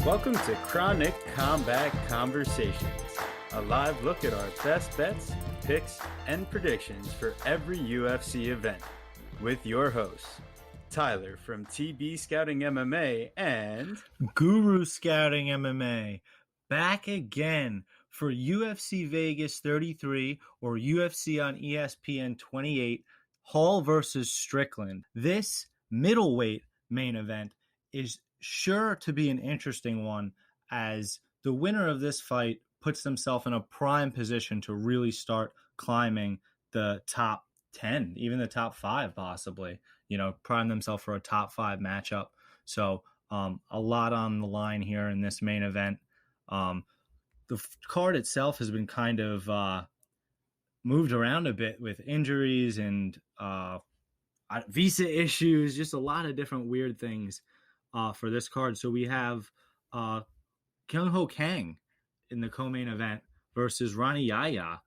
Welcome to Chronic Combat Conversations, a live look at our best bets, picks, and predictions for every UFC event, with your hosts, Tyler from TB Scouting MMA and Guru Scouting MMA, back again for UFC Vegas 33 or UFC on ESPN 28, Hall versus Strickland. This middleweight main event is sure to be an interesting one, as the winner of this fight puts themselves in a prime position to really start climbing the top 10, even the top 5 possibly, prime themselves for a top 5 matchup. So a lot on the line here in this main event. The card itself has been kind of moved around a bit with injuries and visa issues, just a lot of different weird things for this card. So we have Kyung-Ho Kang in the co-main event versus Ronnie Yahya.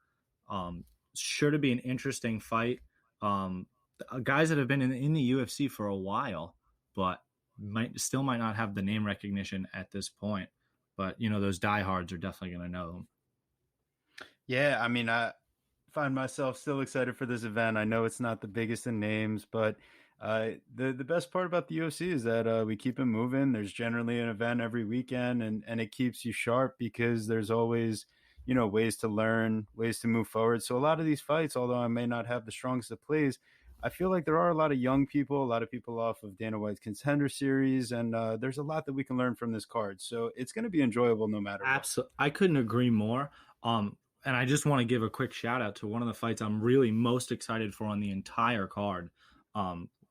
Sure to be an interesting fight. Guys that have been in the UFC for a while, but might not have the name recognition at this point. But, those diehards are definitely going to know them. Yeah, I mean, I find myself still excited for this event. I know it's not the biggest in names, but the best part about the UFC is that we keep it moving. There's generally an event every weekend, and it keeps you sharp because there's always, ways to learn, ways to move forward. So a lot of these fights, although I may not have the strongest of plays, I feel like there are a lot of young people, a lot of people off of Dana White's Contender Series, and there's a lot that we can learn from this card. So it's going to be enjoyable no matter what. Absolutely. I couldn't agree more. And I just want to give a quick shout out to one of the fights I'm really most excited for on the entire card,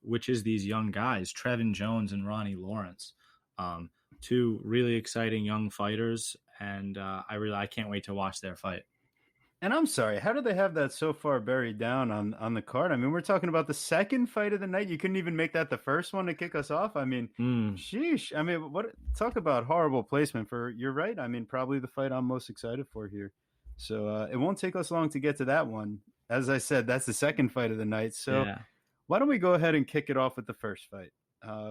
which is these young guys, Trevin Jones and Ronnie Lawrence. Two really exciting young fighters, and I can't wait to watch their fight. And I'm sorry, how do they have that so far buried down on the card? I mean, we're talking about the second fight of the night. You couldn't even make that the first one to kick us off. I mean, sheesh. I mean, talk about horrible placement for, you're right. I mean, probably the fight I'm most excited for here. So it won't take us long to get to that one. As I said, that's the second fight of the night. So Why don't we go ahead and kick it off with the first fight?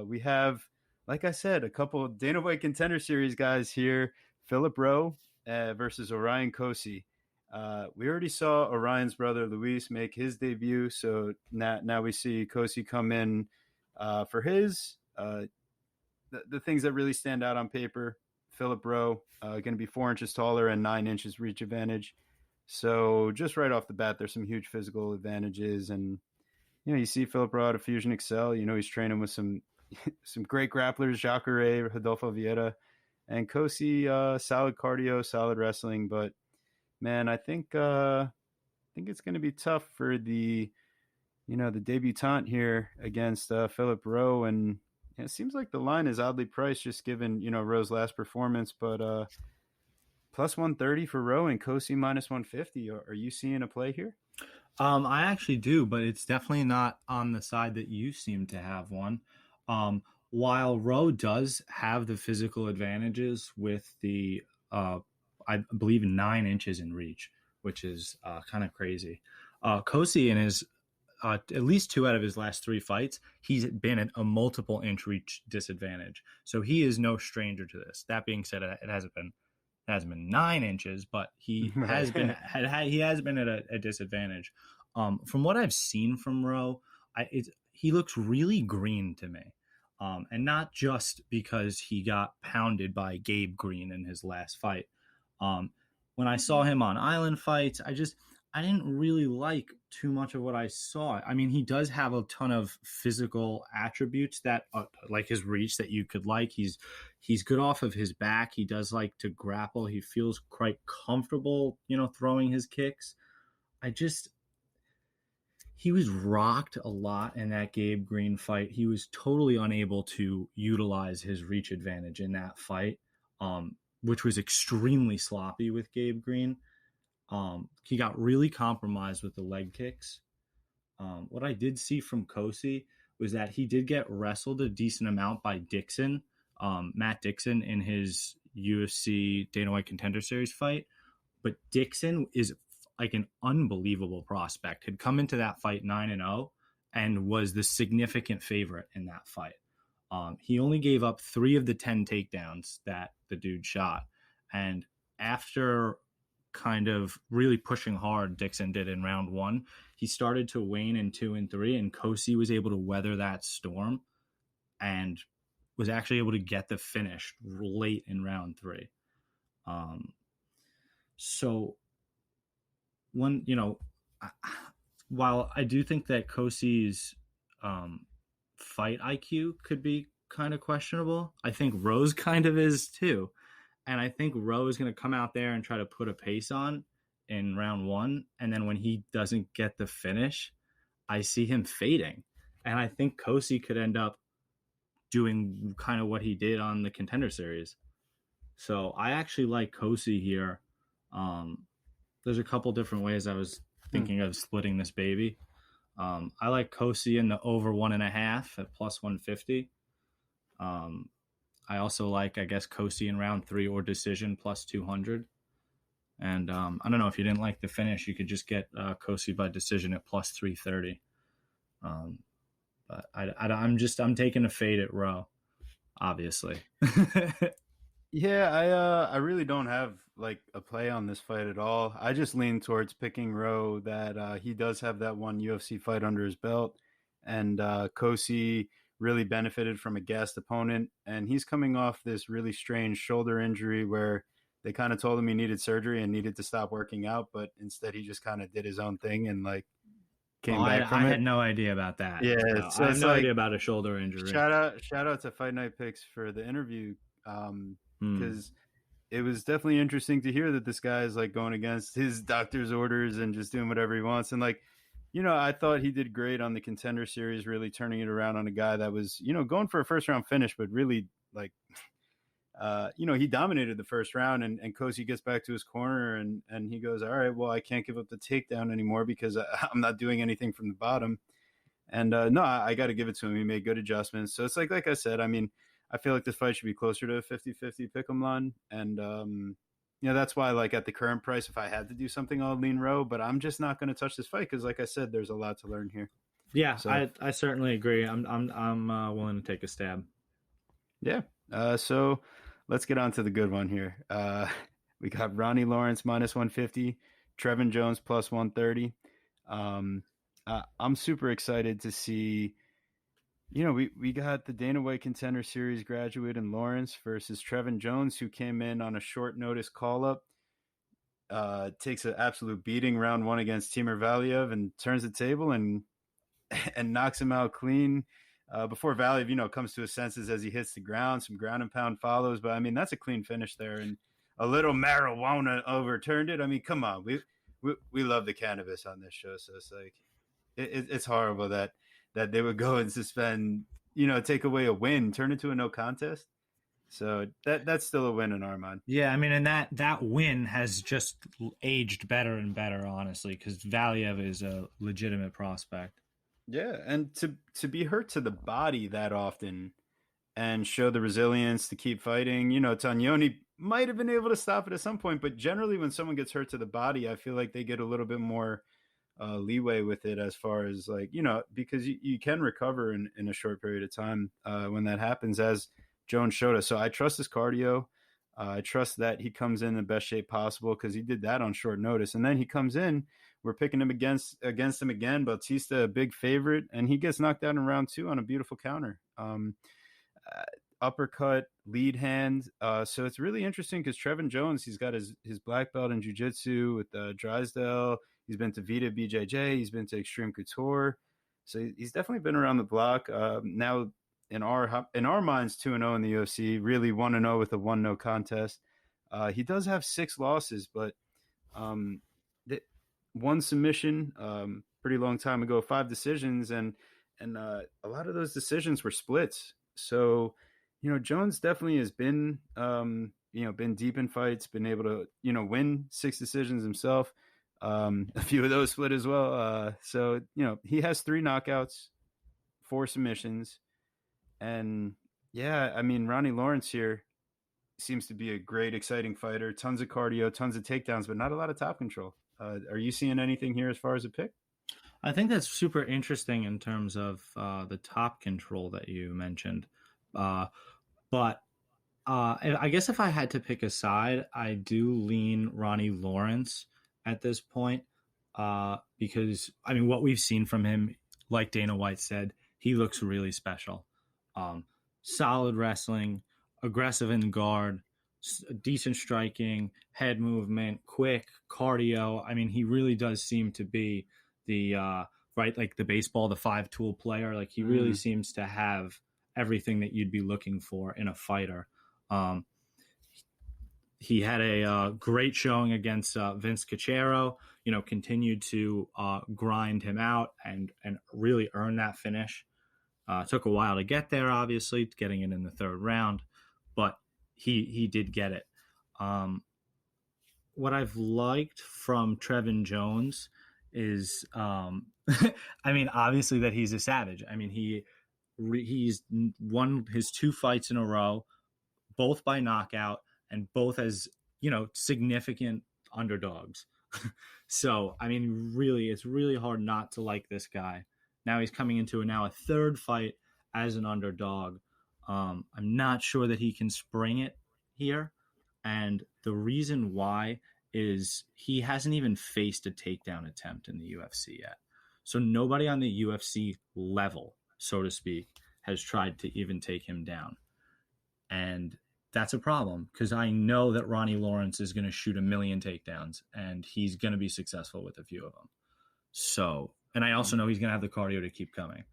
We have, like I said, a couple of Dana White Contender Series guys here. Philip Rowe versus Orion Cosce. We already saw Orion's brother Luis make his debut, so now we see Cosce come in for his. The things that really stand out on paper: Philip Rowe going to be 4 inches taller and 9 inches reach advantage. So just right off the bat, there's some huge physical advantages, and you see Philip Rowe out of Fusion Excel. He's training with some great grapplers, Jacare, Rodolfo Vieira, and Cosce. Solid cardio, solid wrestling, but man, I think it's going to be tough for the debutant here against Philip Rowe, and it seems like the line is oddly priced just given Rowe's last performance, but plus 130 for Rowe and Cosce minus 150. Are you seeing a play here? I actually do, but it's definitely not on the side that you seem to have one. While Rowe does have the physical advantages with the I believe 9 inches in reach, which is kind of crazy. Cosce in his at least 2 out of his last 3 fights, he's been at a multiple inch reach disadvantage. So he is no stranger to this. That being said, it hasn't been 9 inches, but he has been at a disadvantage. From what I've seen from Rowe, he looks really green to me. And not just because he got pounded by Gabe Green in his last fight. When I saw him on Island Fights, I didn't really like too much of what I saw. I mean, he does have a ton of physical attributes that, like his reach, that you could like. He's good off of his back. He does like to grapple. He feels quite comfortable, throwing his kicks. He was rocked a lot in that Gabe Green fight. He was totally unable to utilize his reach advantage in that fight, which was extremely sloppy with Gabe Green. He got really compromised with the leg kicks. What I did see from Cosce was that he did get wrestled a decent amount by Dixon, Matt Dixon, in his UFC Dana White Contender Series fight. But Dixon is like an unbelievable prospect. Had come into that fight 9-0 and was the significant favorite in that fight. He only gave up 3 of the 10 takedowns that the dude shot. And after kind of really pushing hard, Dixon did in round 1, he started to wane in 2 and 3, and Kosi was able to weather that storm and was actually able to get the finish late in round 3. So one, while I do think that Kosi's fight IQ could be kind of questionable, I think Rose kind of is too. And I think Rowe is going to come out there and try to put a pace on in round 1. And then when he doesn't get the finish, I see him fading. And I think Kosi could end up doing kind of what he did on the Contender Series. So I actually like Kosi here. There's a couple different ways I was thinking of splitting this baby. I like Kosi in the over 1.5 at plus 150. I also like, I guess, Kosi in round 3 or decision plus 200. And I don't know, if you didn't like the finish, you could just get Kosi by decision at plus 330. But I'm taking a fade at Rowe, obviously. Yeah, I really don't have like a play on this fight at all. I just lean towards picking Rowe, that he does have that one UFC fight under his belt, and Kosi really benefited from a gassed opponent, and he's coming off this really strange shoulder injury where they kind of told him he needed surgery and needed to stop working out, but instead he just kind of did his own thing and like came back from it. I had no idea about that. Yeah, no, so I have no like, idea about a shoulder injury. Shout out to Fight Night Picks for the interview, because it was definitely interesting to hear that this guy is like going against his doctor's orders and just doing whatever he wants. And like, I thought he did great on the Contender Series, really turning it around on a guy that was, going for a first round finish, but really like, he dominated the first round, and Kosi gets back to his corner and he goes, all right, well, I can't give up the takedown anymore because I'm not doing anything from the bottom. And no, I got to give it to him. He made good adjustments. So it's like I said, I mean, I feel like this fight should be closer to a 50-50 pick'em line. And, that's why, like, at the current price, if I had to do something, I'll lean Rowe, but I'm just not going to touch this fight because, like I said, there's a lot to learn here. Yeah, so, I certainly agree. I'm willing to take a stab. Yeah. So let's get on to the good one here. We got Ronnie Lawrence minus 150, Trevin Jones plus 130. I'm super excited to see. We got the Dana White Contender Series graduate in Lawrence versus Trevin Jones, who came in on a short notice call-up, takes an absolute beating round 1 against Timur Valiev and turns the table and knocks him out clean before Valiev, comes to his senses as he hits the ground. Some ground and pound follows, but I mean, that's a clean finish there. And a little marijuana overturned it. I mean, come on. We love the cannabis on this show, so it's like it's horrible that they would go and suspend, take away a win, turn it to a no contest. So that's still a win in our mind. Yeah, I mean, and that win has just aged better and better, honestly, because Valiev is a legitimate prospect. Yeah, and to be hurt to the body that often and show the resilience to keep fighting, Tognoni might have been able to stop it at some point, but generally when someone gets hurt to the body, I feel like they get a little bit more leeway with it as far as like, because you can recover in a short period of time when that happens, as Jones showed us. So I trust his cardio. I trust that he comes in the best shape possible because he did that on short notice. And then he comes in, we're picking him against him again. Bautista, a big favorite, and he gets knocked out in round 2 on a beautiful counter. Uppercut, lead hand. So it's really interesting because Trevin Jones, he's got his black belt in jiu-jitsu with Drysdale. He's been to Vita BJJ. He's been to Extreme Couture. So he's definitely been around the block. Now, in our minds, 2-0 in the UFC, really 1-0 with a 1-0 contest. He does have 6 losses, but one submission pretty long time ago, 5 decisions, and a lot of those decisions were splits. So, Jones definitely has been, been deep in fights, been able to, win 6 decisions himself. A few of those split as well. So, he has 3 knockouts, 4 submissions. And yeah, I mean, Ronnie Lawrence here seems to be a great, exciting fighter. Tons of cardio, tons of takedowns, but not a lot of top control. Are you seeing anything here as far as a pick? I think that's super interesting in terms of the top control that you mentioned, But I guess if I had to pick a side, I do lean Ronnie Lawrence at this point, because I mean, what we've seen from him, like Dana White said, he looks really special. Solid wrestling, aggressive in guard, decent striking, head movement, quick cardio. I mean, he really does seem to be the right, like the baseball, the 5-tool player. Like he really seems to have everything that you'd be looking for in a fighter. Um, he had a great showing against Vince Cachero. Continued to grind him out and really earn that finish. Took a while to get there, obviously, getting it in the third round, but he did get it. What I've liked from Trevin Jones is, I mean, obviously that he's a savage. I mean, he's won his 2 fights in a row, both by knockout and both as, significant underdogs. So, I mean, really, it's really hard not to like this guy. Now he's coming into a third fight as an underdog. I'm not sure that he can spring it here. And the reason why is he hasn't even faced a takedown attempt in the UFC yet. So nobody on the UFC level, so to speak, has tried to even take him down. And that's a problem because I know that Ronnie Lawrence is going to shoot a million takedowns and he's going to be successful with a few of them. So, and I also know he's going to have the cardio to keep coming.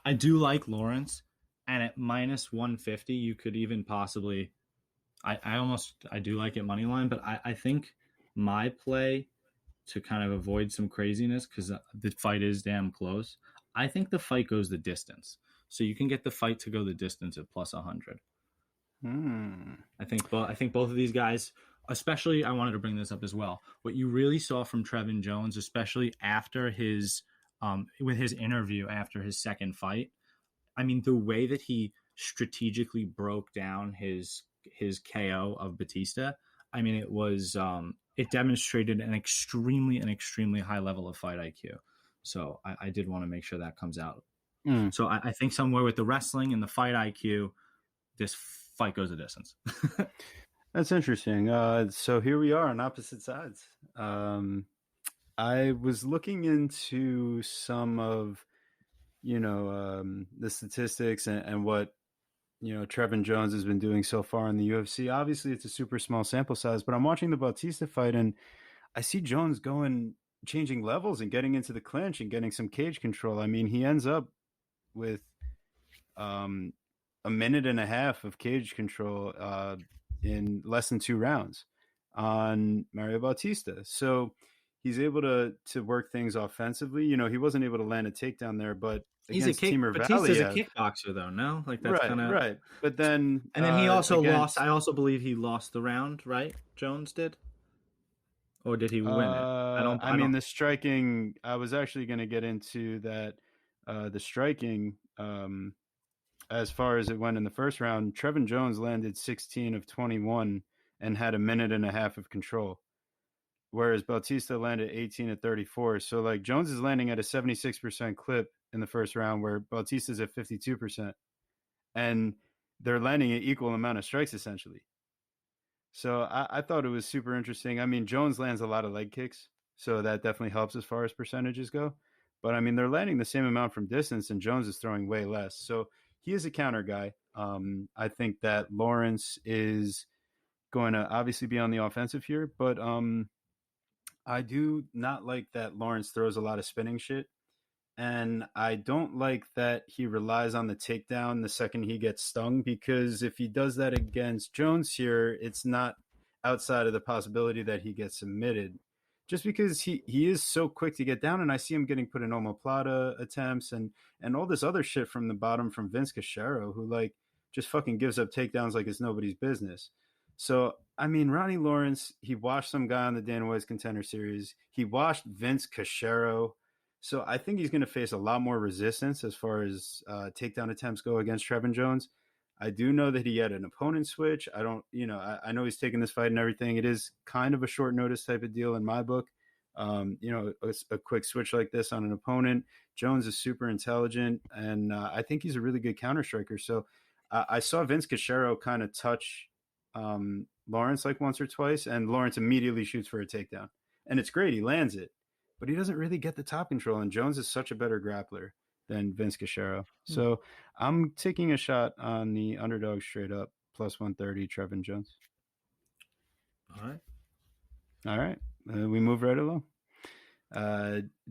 I do like Lawrence, and at minus 150, you could even possibly, I do like it money line, but I think my play to kind of avoid some craziness, because the fight is damn close, I think the fight goes the distance. So you can get the fight to go the distance at plus 100. I think both of these guys, especially, I wanted to bring this up as well. What you really saw from Trevin Jones, especially after his with his interview after his second fight, I mean, the way that he strategically broke down his KO of Batista, I mean, it demonstrated an extremely high level of fight IQ. So I did want to make sure that comes out. So I think somewhere with the wrestling and the fight IQ, this fight goes a distance. That's interesting. So here we are on opposite sides. I was looking into some of, the statistics and what, Trevin Jones has been doing so far in the UFC. Obviously, it's a super small sample size, but I'm watching the Bautista fight and I see Jones changing levels and getting into the clinch and getting some cage control. I mean, he ends up with a minute and a half of cage control in less than 2 rounds on Mario Bautista. So he's able to work things offensively. He wasn't able to land a takedown there, but Batista's a kickboxer, though. No, like that's kind of right. But then, and then he also lost. I also believe he lost the round, right? Jones did, or did he win it? I mean, the striking. I was actually going to get into that. The striking, as far as it went in the first round, Trevin Jones landed 16 of 21 and had a minute and a half of control, whereas Bautista landed 18 of 34. So, like, Jones is landing at a 76% clip in the first round, where Bautista's at 52%. And they're landing an equal amount of strikes, essentially. So I thought it was super interesting. I mean, Jones lands a lot of leg kicks, so that definitely helps as far as percentages go. But, I mean, they're landing the same amount from distance, and Jones is throwing way less. So he is a counter guy. I think that Lawrence is going to obviously be on the offensive here, but I do not like that Lawrence throws a lot of spinning shit. And I don't like that he relies on the takedown the second he gets stung, because if he does that against Jones here, it's not outside of the possibility that he gets submitted. Just because he is so quick to get down, and I see him getting put in omoplata attempts and all this other shit from the bottom from Vince Cachero, who like just fucking gives up takedowns like it's nobody's business. So, I mean, Ronnie Lawrence, he washed some guy on the Dana White's Contender Series. He washed Vince Cachero. So I think he's going to face a lot more resistance as far as takedown attempts go against Trevin Jones. I do know that he had an opponent switch. I don't, I know he's taking this fight and everything. It is kind of a short notice type of deal in my book. A quick switch like this on an opponent. Jones is super intelligent, and I think he's a really good counter striker. So I saw Vince Cachero kind of touch Lawrence like once or twice, and Lawrence immediately shoots for a takedown, and it's great. He lands it, but he doesn't really get the top control. And Jones is such a better grappler than Vince Cachero. So I'm taking a shot on the underdog straight up plus 130, Trevin Jones. All right. We move right along.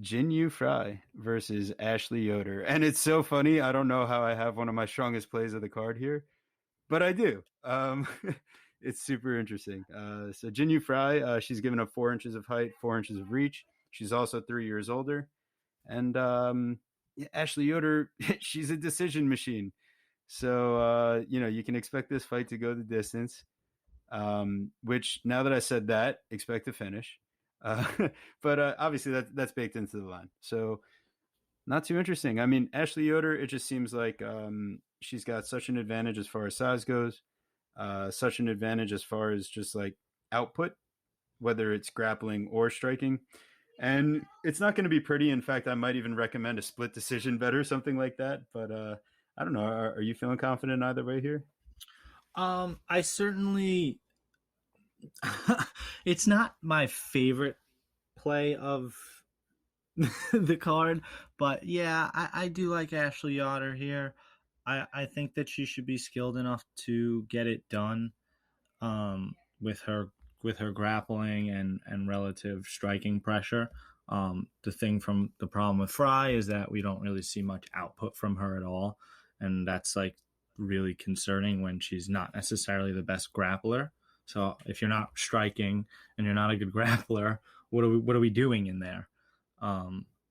Jin Yu Fry versus Ashley Yoder. And it's so funny. I don't know how I have one of my strongest plays of the card here, but I do. It's super interesting. So Jin Yu Fry, she's given up 4 inches of height, 4 inches of reach. She's also 3 years older. And Ashley Yoder, she's a decision machine. So, you can expect this fight to go the distance, which now that I said that, expect to finish. But obviously that's baked into the line. So not too interesting. I mean, Ashley Yoder, it just seems like she's got such an advantage as far as size goes, such an advantage as far as just like output, whether it's grappling or striking. And it's not going to be pretty. In fact, I might even recommend a split decision bet or something like that. But I don't know. Are you feeling confident either way here? I certainly. It's not my favorite play of the card, but yeah, I do like Ashley Yoder here. I think that she should be skilled enough to get it done with her grappling and relative striking pressure. The problem with Fry is that we don't really see much output from her at all, and that's like really concerning when she's not necessarily the best grappler. So if you're not striking and you're not a good grappler, what are we doing in there?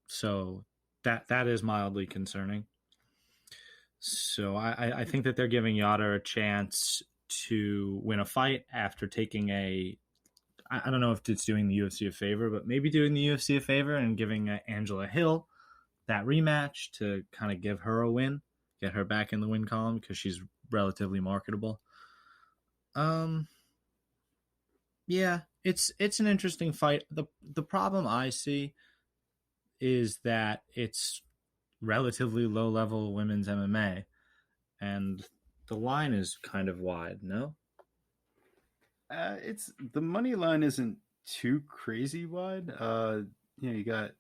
So that is mildly concerning. So I think that they're giving Yoder a chance to win a fight after taking I don't know if it's doing the UFC a favor, but maybe doing the UFC a favor and giving Angela Hill that rematch to kind of give her a win, get her back in the win column because she's relatively marketable. Yeah, it's an interesting fight. The problem I see is that it's relatively low level women's MMA, and the line is kind of wide. No, it's the money line isn't too crazy wide. You got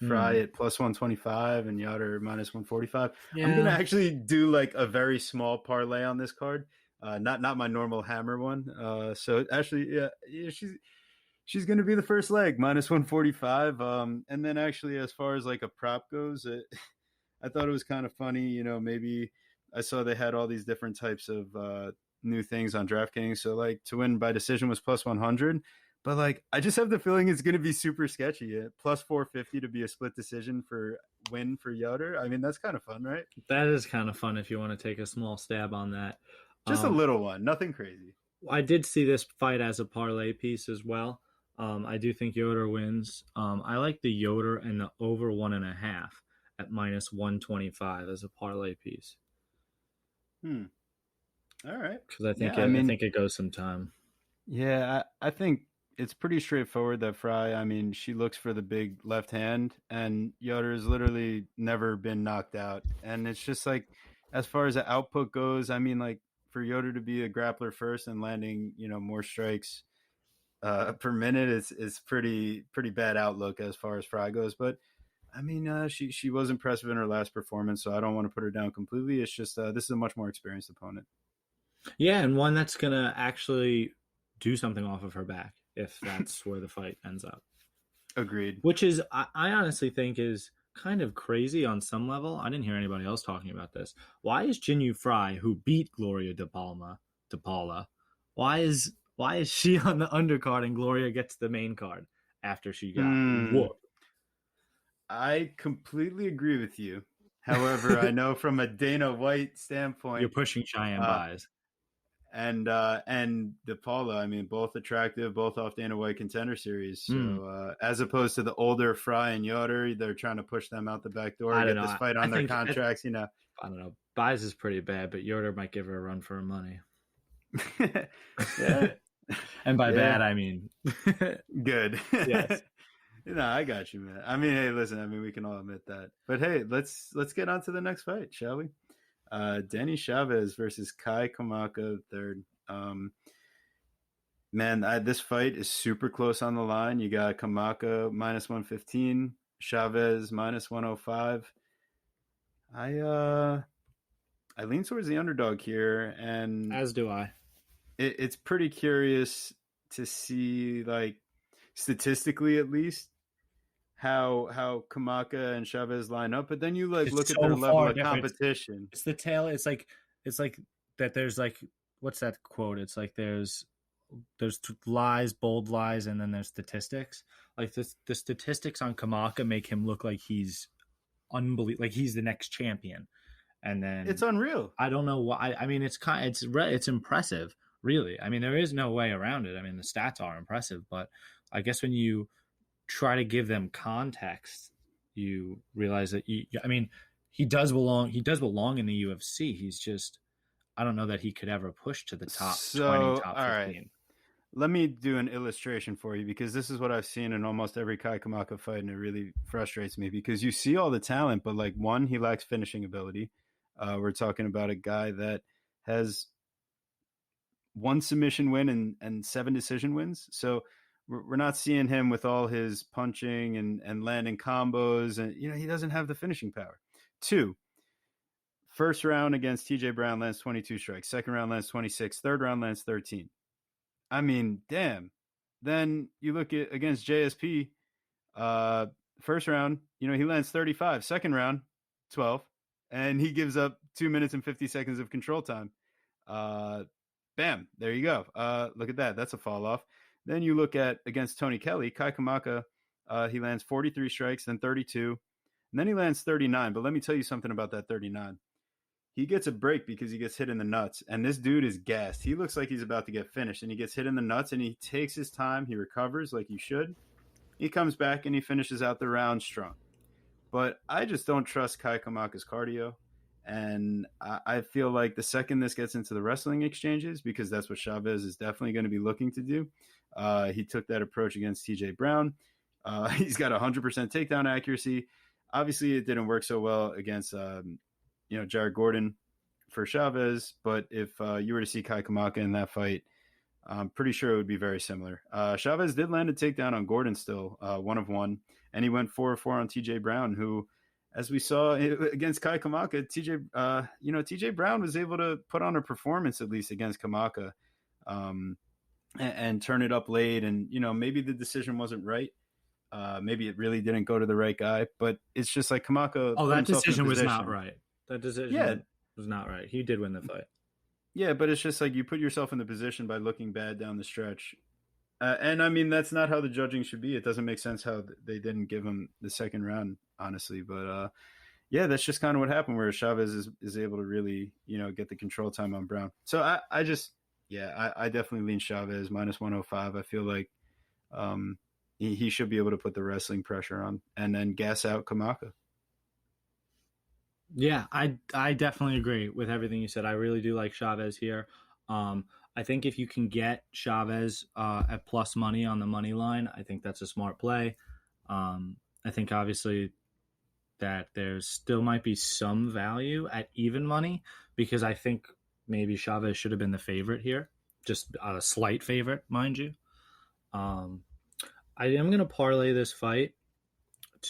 Fry at plus 125 and Yoder minus 145. Yeah. I'm gonna actually do like a very small parlay on this card. Not my normal hammer one. So actually, yeah, she's going to be the first leg minus 145. And then actually, as far as like a prop goes, I thought it was kind of funny. Maybe I saw they had all these different types of new things on DraftKings. So like to win by decision was plus 100. But like, I just have the feeling it's going to be super sketchy. Plus 450 to be a split decision for win for Yoder. I mean, that's kind of fun, right? That is kind of fun if you want to take a small stab on that. Just a little one, nothing crazy. I did see this fight as a parlay piece as well. I do think Yoder wins. I like the Yoder and the over 1.5 at minus 125 as a parlay piece. All right. Because I think it goes some time. Yeah, I think it's pretty straightforward that Fry, I mean, she looks for the big left hand, and Yoder has literally never been knocked out. And it's just like, as far as the output goes, I mean, like, for Yoder to be a grappler first and landing, more strikes per minute is pretty bad outlook as far as Fry goes. But I mean, she was impressive in her last performance, so I don't want to put her down completely. It's just this is a much more experienced opponent. Yeah, and one that's gonna actually do something off of her back if that's where the fight ends up. Agreed. Which is, I honestly think is kind of crazy on some level. I didn't hear anybody else talking about this. Why is Jin Yu Fry, who beat Gloria DePaula, why is she on the undercard and Gloria gets the main card after she got whooped? I completely agree with you. However, I know from a Dana White standpoint, you're pushing Cheyenne buys. And DePaula, I mean, both attractive, both off Dana White Contender Series. So as opposed to the older Fry and Yoder, they're trying to push them out the back door, get this fight on their contracts. I don't know. Buys is pretty bad, but Yoder might give her a run for her money. Yeah. And by bad, I mean good. Yes. I got you, man. I mean, hey, listen, we can all admit that. But hey, let's get on to the next fight, shall we? Danny Chavez versus Kai Kamaka third. Man, this fight is super close on the line. You got Kamaka minus 115, Chavez minus 105. I lean towards the underdog here, and as do I. It's pretty curious to see, like, statistically at least, how Kamaka and Chavez line up. But then you like It's look at so their level far of different. competition. It's the tail. It's like that. There's like, what's that quote? It's like there's lies, bold lies, and then there's statistics. Like the statistics on Kamaka make him look like he's unbelievable, like he's the next champion. And then It's unreal. I don't know why. I mean, it's impressive, really. I mean, there is no way around it. I mean, the stats are impressive, but I guess when you try to give them context, you realize that I mean, he does belong. He does belong in the UFC. He's just, I don't know that he could ever push to the top 20, top 15. All right. Let me do an illustration for you, because this is what I've seen in almost every Kai Kamaka fight, and it really frustrates me because you see all the talent, but like, one, he lacks finishing ability. We're talking about a guy that has one submission win and 7 decision wins. So we're not seeing him with all his punching and landing combos, and he doesn't have the finishing power. 2, first round against TJ Brown lands 22 strikes. Second round lands 26. Third round lands 13. I mean, damn. Then you look at against JSP, first round, he lands 35. Second round, 12. And he gives up 2 minutes and 50 seconds of control time. Bam, there you go. Look at that. That's a fall off. Then you look at against Tony Kelly, Kai Kamaka, he lands 43 strikes, then 32. And then he lands 39. But let me tell you something about that 39. He gets a break because he gets hit in the nuts. And this dude is gassed. He looks like he's about to get finished. And he gets hit in the nuts, and he takes his time. He recovers like he should. He comes back and he finishes out the round strong. But I just don't trust Kai Kamaka's cardio. And I feel like the second this gets into the wrestling exchanges, because that's what Chavez is definitely going to be looking to do. He took that approach against TJ Brown. He's got 100% takedown accuracy. Obviously, it didn't work so well against Jared Gordon for Chavez. But if you were to see Kai Kamaka in that fight, I'm pretty sure it would be very similar. Chavez did land a takedown on Gordon still, 1 of 1. And he went 4 of 4 on TJ Brown, who, as we saw against Kai Kamaka, TJ Brown was able to put on a performance at least against Kamaka, and turn it up late. And maybe the decision wasn't right. Maybe it really didn't go to the right guy. But it's just like Kamaka. Oh, that decision was not right. That decision was not right. He did win the fight. Yeah, but it's just like you put yourself in the position by looking bad down the stretch. And I mean, that's not how the judging should be. It doesn't make sense how they didn't give him the second round, honestly. But yeah, that's just kind of what happened, where Chavez is able to really, get the control time on Brown. So I definitely lean Chavez minus 105. I feel like he should be able to put the wrestling pressure on and then gas out Kamaka. Yeah, I definitely agree with everything you said. I really do like Chavez here. I think if you can get Chavez at plus money on the money line, I think that's a smart play. I think obviously that there still might be some value at even money, because I think maybe Chavez should have been the favorite here, just a slight favorite, mind you. I am going to parlay this fight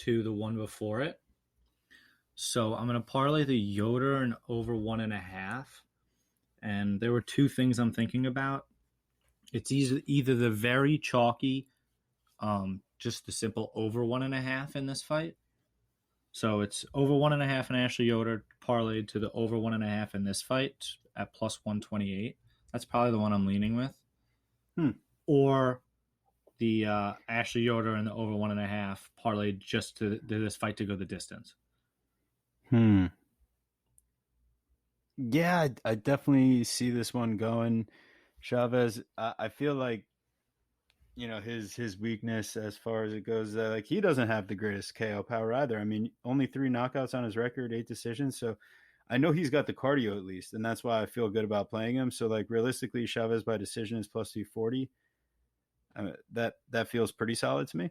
to the one before it. So I'm going to parlay the Yoder and over 1.5. And there were 2 things I'm thinking about. It's either the very chalky, just the simple over 1.5 in this fight. So it's over 1.5 in Ashley Yoder parlayed to the over 1.5 in this fight at plus 128. That's probably the one I'm leaning with. Or the Ashley Yoder and the over 1.5 parlayed just to this fight to go the distance. Yeah, I definitely see this one going. Chavez, I feel like, his weakness as far as it goes, like, he doesn't have the greatest KO power either. I mean, only 3 knockouts on his record, 8 decisions. So I know he's got the cardio at least, and that's why I feel good about playing him. So, like, realistically, Chavez by decision is plus 240. That feels pretty solid to me.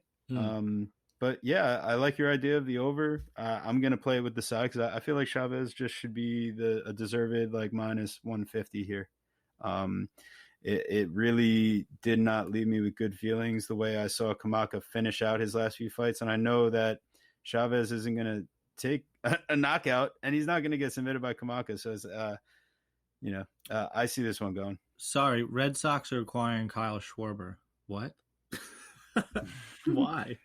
But yeah, I like your idea of the over. I'm gonna play it with the side because I feel like Chavez just should be a deserved like minus 150 here. Um, it really did not leave me with good feelings the way I saw Kamaka finish out his last few fights, and I know that Chavez isn't gonna take a knockout, and he's not gonna get submitted by Kamaka. So it's I see this one going. Sorry, Red Sox are acquiring Kyle Schwarber. What? Why?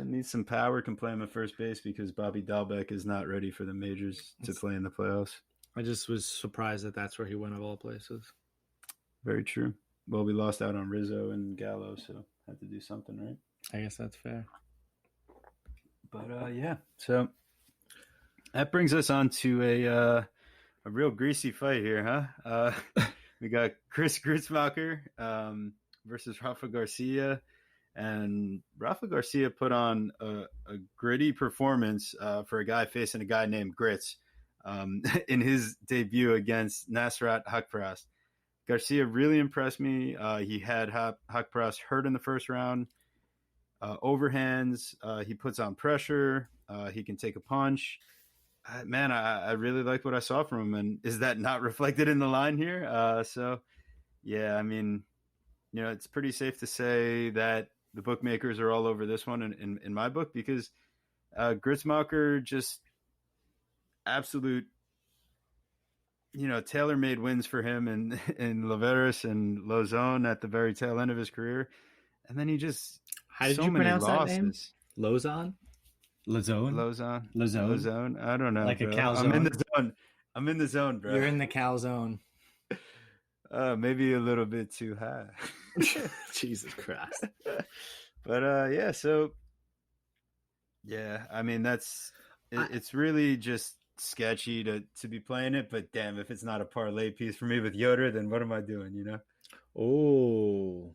Needs some power. Can play him at first base because Bobby Dahlbeck is not ready for the majors to play in the playoffs. I just was surprised that that's where he went of all places. Very true. Well, we lost out on Rizzo and Gallo, so had to do something, right? I guess that's fair. But yeah, so that brings us on to a real greasy fight here, huh? We got Chris Grutzmacher versus Rafa Garcia. And Rafa Garcia put on a gritty performance for a guy facing a guy named Grits in his debut against Nasrat Haqparast. Garcia really impressed me. He had Haqparast hurt in the first round. Overhands, he puts on pressure. He can take a punch. Man, I really liked what I saw from him. And is that not reflected in the line here? So, yeah, I mean, it's pretty safe to say that the bookmakers are all over this one in my book because Grutzmacher just absolute, tailor-made wins for him in Laveras and Lozon at the very tail end of his career. And then he just How did you pronounce that name? Lozon? Lozon? I don't know. Like bro. a calzone? I'm in the zone, bro. You're in the calzone. Maybe a little bit too high. Jesus Christ. But yeah, so yeah, I mean it's really just sketchy to be playing it, but damn, if it's not a parlay piece for me with Yoder, then what am I doing, Oh.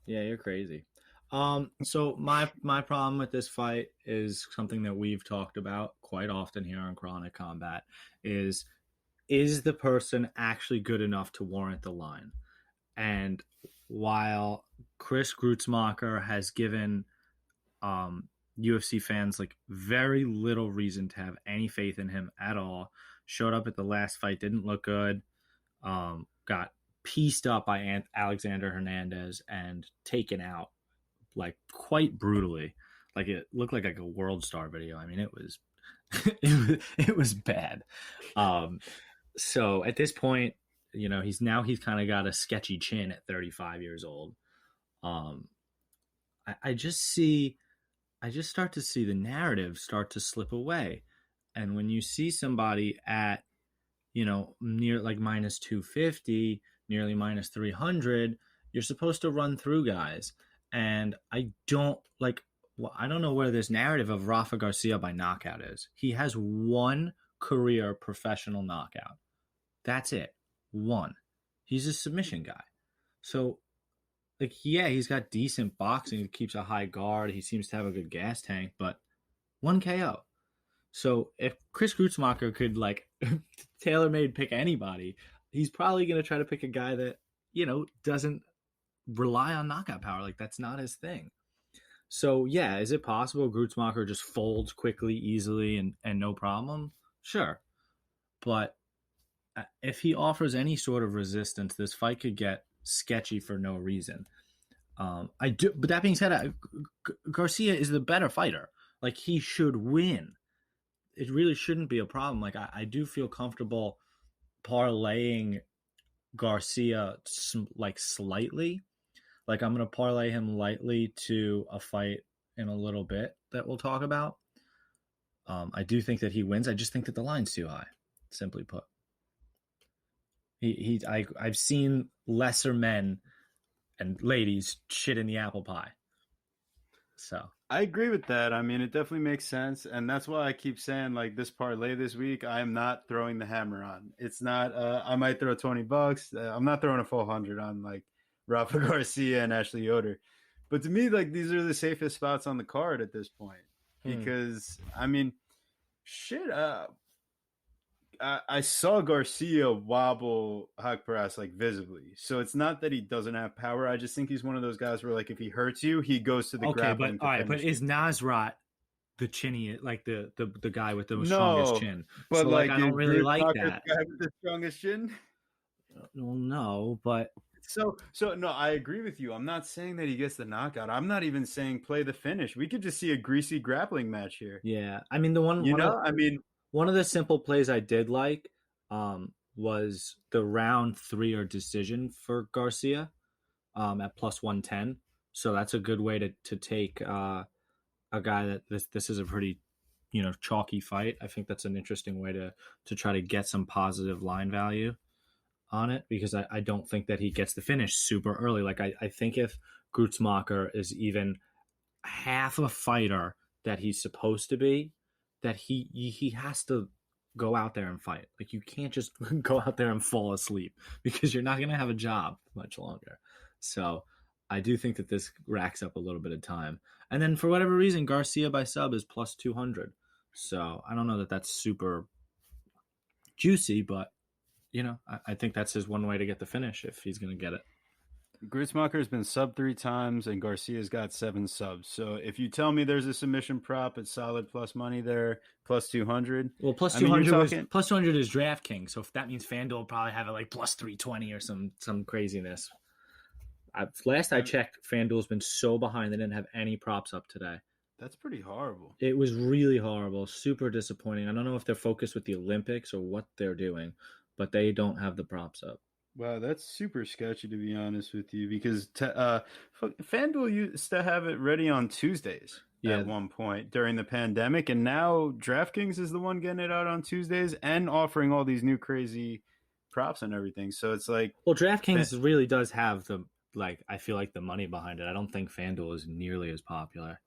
Yeah, you're crazy. So my problem with this fight is something that we've talked about quite often here on Chronic Combat is the person actually good enough to warrant the line? And while Chris Grutzmacher has given UFC fans like very little reason to have any faith in him at all, showed up at the last fight, didn't look good, got pieced up by Alexander Hernandez and taken out like quite brutally. Like it looked like a World Star video. I mean, it was it was bad. So at this point, he's kind of got a sketchy chin at 35 years old. I just start to see the narrative start to slip away. And when you see somebody at, near like minus 250, nearly minus 300, you're supposed to run through guys. And I don't know where this narrative of Rafa Garcia by knockout is. He has one career professional knockout. That's it. One. He's a submission guy. So, he's got decent boxing. He keeps a high guard. He seems to have a good gas tank, but one KO. So, if Chris Grutzmacher could, tailor-made pick anybody, he's probably going to try to pick a guy that, doesn't rely on knockout power. That's not his thing. So, yeah, is it possible Grutzmacher just folds quickly, easily, and no problem? Sure. But if he offers any sort of resistance, this fight could get sketchy for no reason. But that being said, Garcia is the better fighter. He should win. It really shouldn't be a problem. I do feel comfortable parlaying Garcia slightly. I'm going to parlay him lightly to a fight in a little bit that we'll talk about. I do think that he wins. I just think that the line's too high, simply put. I've seen lesser men and ladies shit in the apple pie. So I agree with that. I mean, it definitely makes sense. And that's why I keep saying this parlay this week, I am not throwing the hammer on. It's not, I might throw $20. I'm not throwing a full 100 on Rafa Garcia and Ashley Yoder. But to me, these are the safest spots on the card at this point because I mean, shit, I saw Garcia wobble Haqparast like visibly, so it's not that he doesn't have power. I just think he's one of those guys where like if he hurts you, he goes to the Okay, but grappling all to right, but finish is you. Nasrat the chinny, like the guy with the strongest No, chin? but So like like I is don't really like Gruetzemacher that. the guy with the strongest chin? Well, no, but So no, I agree with you. I'm not saying that he gets the knockout. I'm not even saying play the finish. We could just see a greasy grappling match here. yeah, I mean the one You one of know, I mean, one of the simple plays I did like was the round 3 or decision for Garcia at plus 110. So that's a good way to take a guy that this is a pretty chalky fight. I think that's an interesting way to try to get some positive line value on it because I don't think that he gets the finish super early. Like I think if Gruetzemacher is even half a fighter that he's supposed to be, that he has to go out there and fight. Like you can't just go out there and fall asleep because you're not going to have a job much longer. So I do think that this racks up a little bit of time. And then for whatever reason, Garcia by sub is plus 200. So I don't know that that's super juicy, but I think that's his one way to get the finish if he's going to get it. Gruetzemacher's been sub 3 times and Garcia's got 7 subs. So if you tell me there's a submission prop, it's solid plus money there, plus 200. Well, plus 200 plus 200 is DraftKings. So if that means FanDuel will probably have it like plus 320 or some craziness. Last I checked, FanDuel's been so behind they didn't have any props up today. That's pretty horrible. It was really horrible, super disappointing. I don't know if they're focused with the Olympics or what they're doing, but they don't have the props up. Wow, that's super sketchy to be honest with you because FanDuel used to have it ready on Tuesdays at one point during the pandemic, and now DraftKings is the one getting it out on Tuesdays and offering all these new crazy props and everything. So it's like, well, DraftKings really does have I feel like the money behind it. I don't think FanDuel is nearly as popular.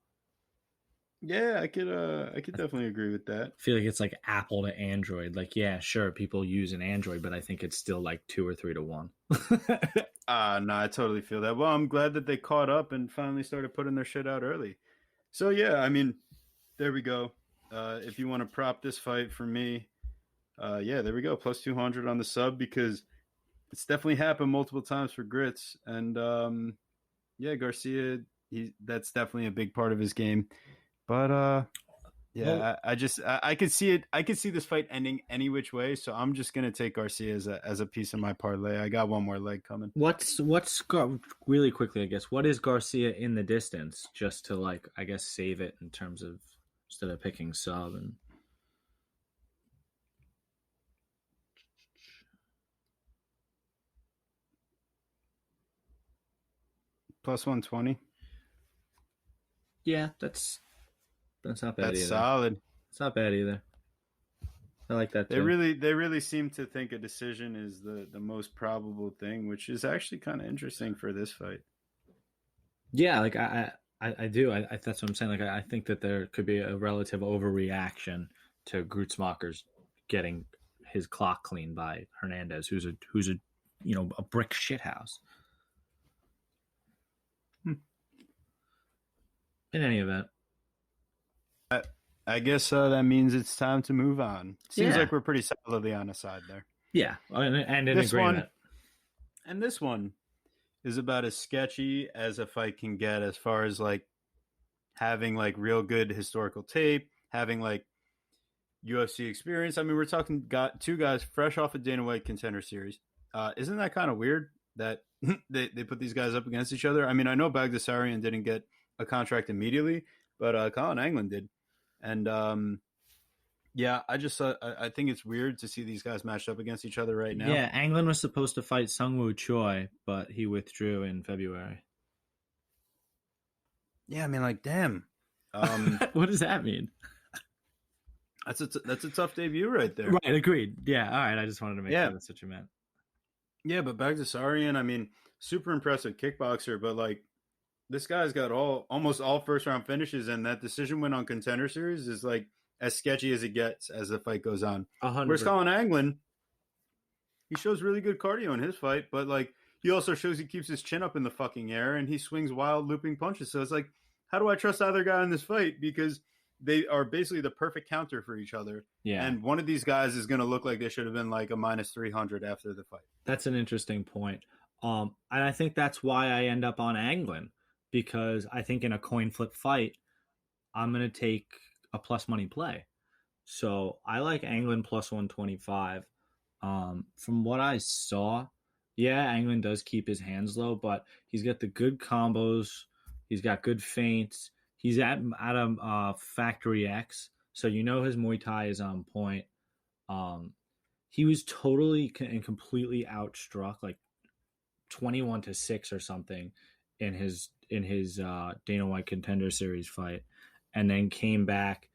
Yeah, I could definitely agree with that. I feel like it's like Apple to Android. Like, yeah, sure, people use an Android, but I think it's still like 2 or 3 to 1. No, I totally feel that. Well, I'm glad that they caught up and finally started putting their shit out early. So yeah, I mean, there we go. If you want to prop this fight for me, yeah, there we go. Plus 200 on the sub because it's definitely happened multiple times for Grits. And yeah, Garcia, that's definitely a big part of his game. But yeah, well, I could see it. I could see this fight ending any which way. So I'm just gonna take Garcia as a piece of my parlay. I got one more leg coming. What's really quickly? I guess what is Garcia in the distance? Just to I guess save it in terms of instead of picking sub and. Plus 120. Yeah, that's not bad. That's either. Solid. It's not bad either. I like that. They really seem to think a decision is the most probable thing, which is actually kind of interesting for this fight. Yeah, I do. That's what I'm saying. I think that there could be a relative overreaction to Gruetzemacher's getting his clock cleaned by Hernandez, who's a brick shithouse. In any event. I guess that means it's time to move on. Seems like we're pretty solidly on a side there. Yeah, and in agreement. And this one is about as sketchy as a fight can get as far as having real good historical tape, having UFC experience. I mean, we're talking two guys fresh off of Dana White Contender Series. Isn't that kind of weird that they put these guys up against each other? I mean, I know Bagdasaryan didn't get a contract immediately, but Colin Anglin did. And yeah, I think it's weird to see these guys matched up against each other right now. Yeah, Anglin was supposed to fight Sungwoo Choi, but he withdrew in February. Yeah, I mean, damn. What does that mean? That's a tough debut right there. Right, agreed. Yeah, all right. I just wanted to make sure that's what you meant. Yeah, but Bagdasaryan, I mean, super impressive kickboxer, but this guy's got almost all first round finishes, and that decision win on Contender Series is as sketchy as it gets as the fight goes on. 100%. Whereas Colin Anglin, he shows really good cardio in his fight, but he also shows he keeps his chin up in the fucking air and he swings wild looping punches. So it's how do I trust either guy in this fight? Because they are basically the perfect counter for each other. Yeah. And one of these guys is going to look like they should have been like a minus 300 after the fight. That's an interesting point. And I think that's why I end up on Anglin, because I think in a coin flip fight, I'm going to take a plus money play. So I like Anglin plus 125. From what I saw, yeah, Anglin does keep his hands low, but he's got the good combos. He's got good feints. He's at a Factory X, so you know his Muay Thai is on point. He was totally and completely outstruck, like 21-6 or something, in his Dana White Contender Series fight, and then came back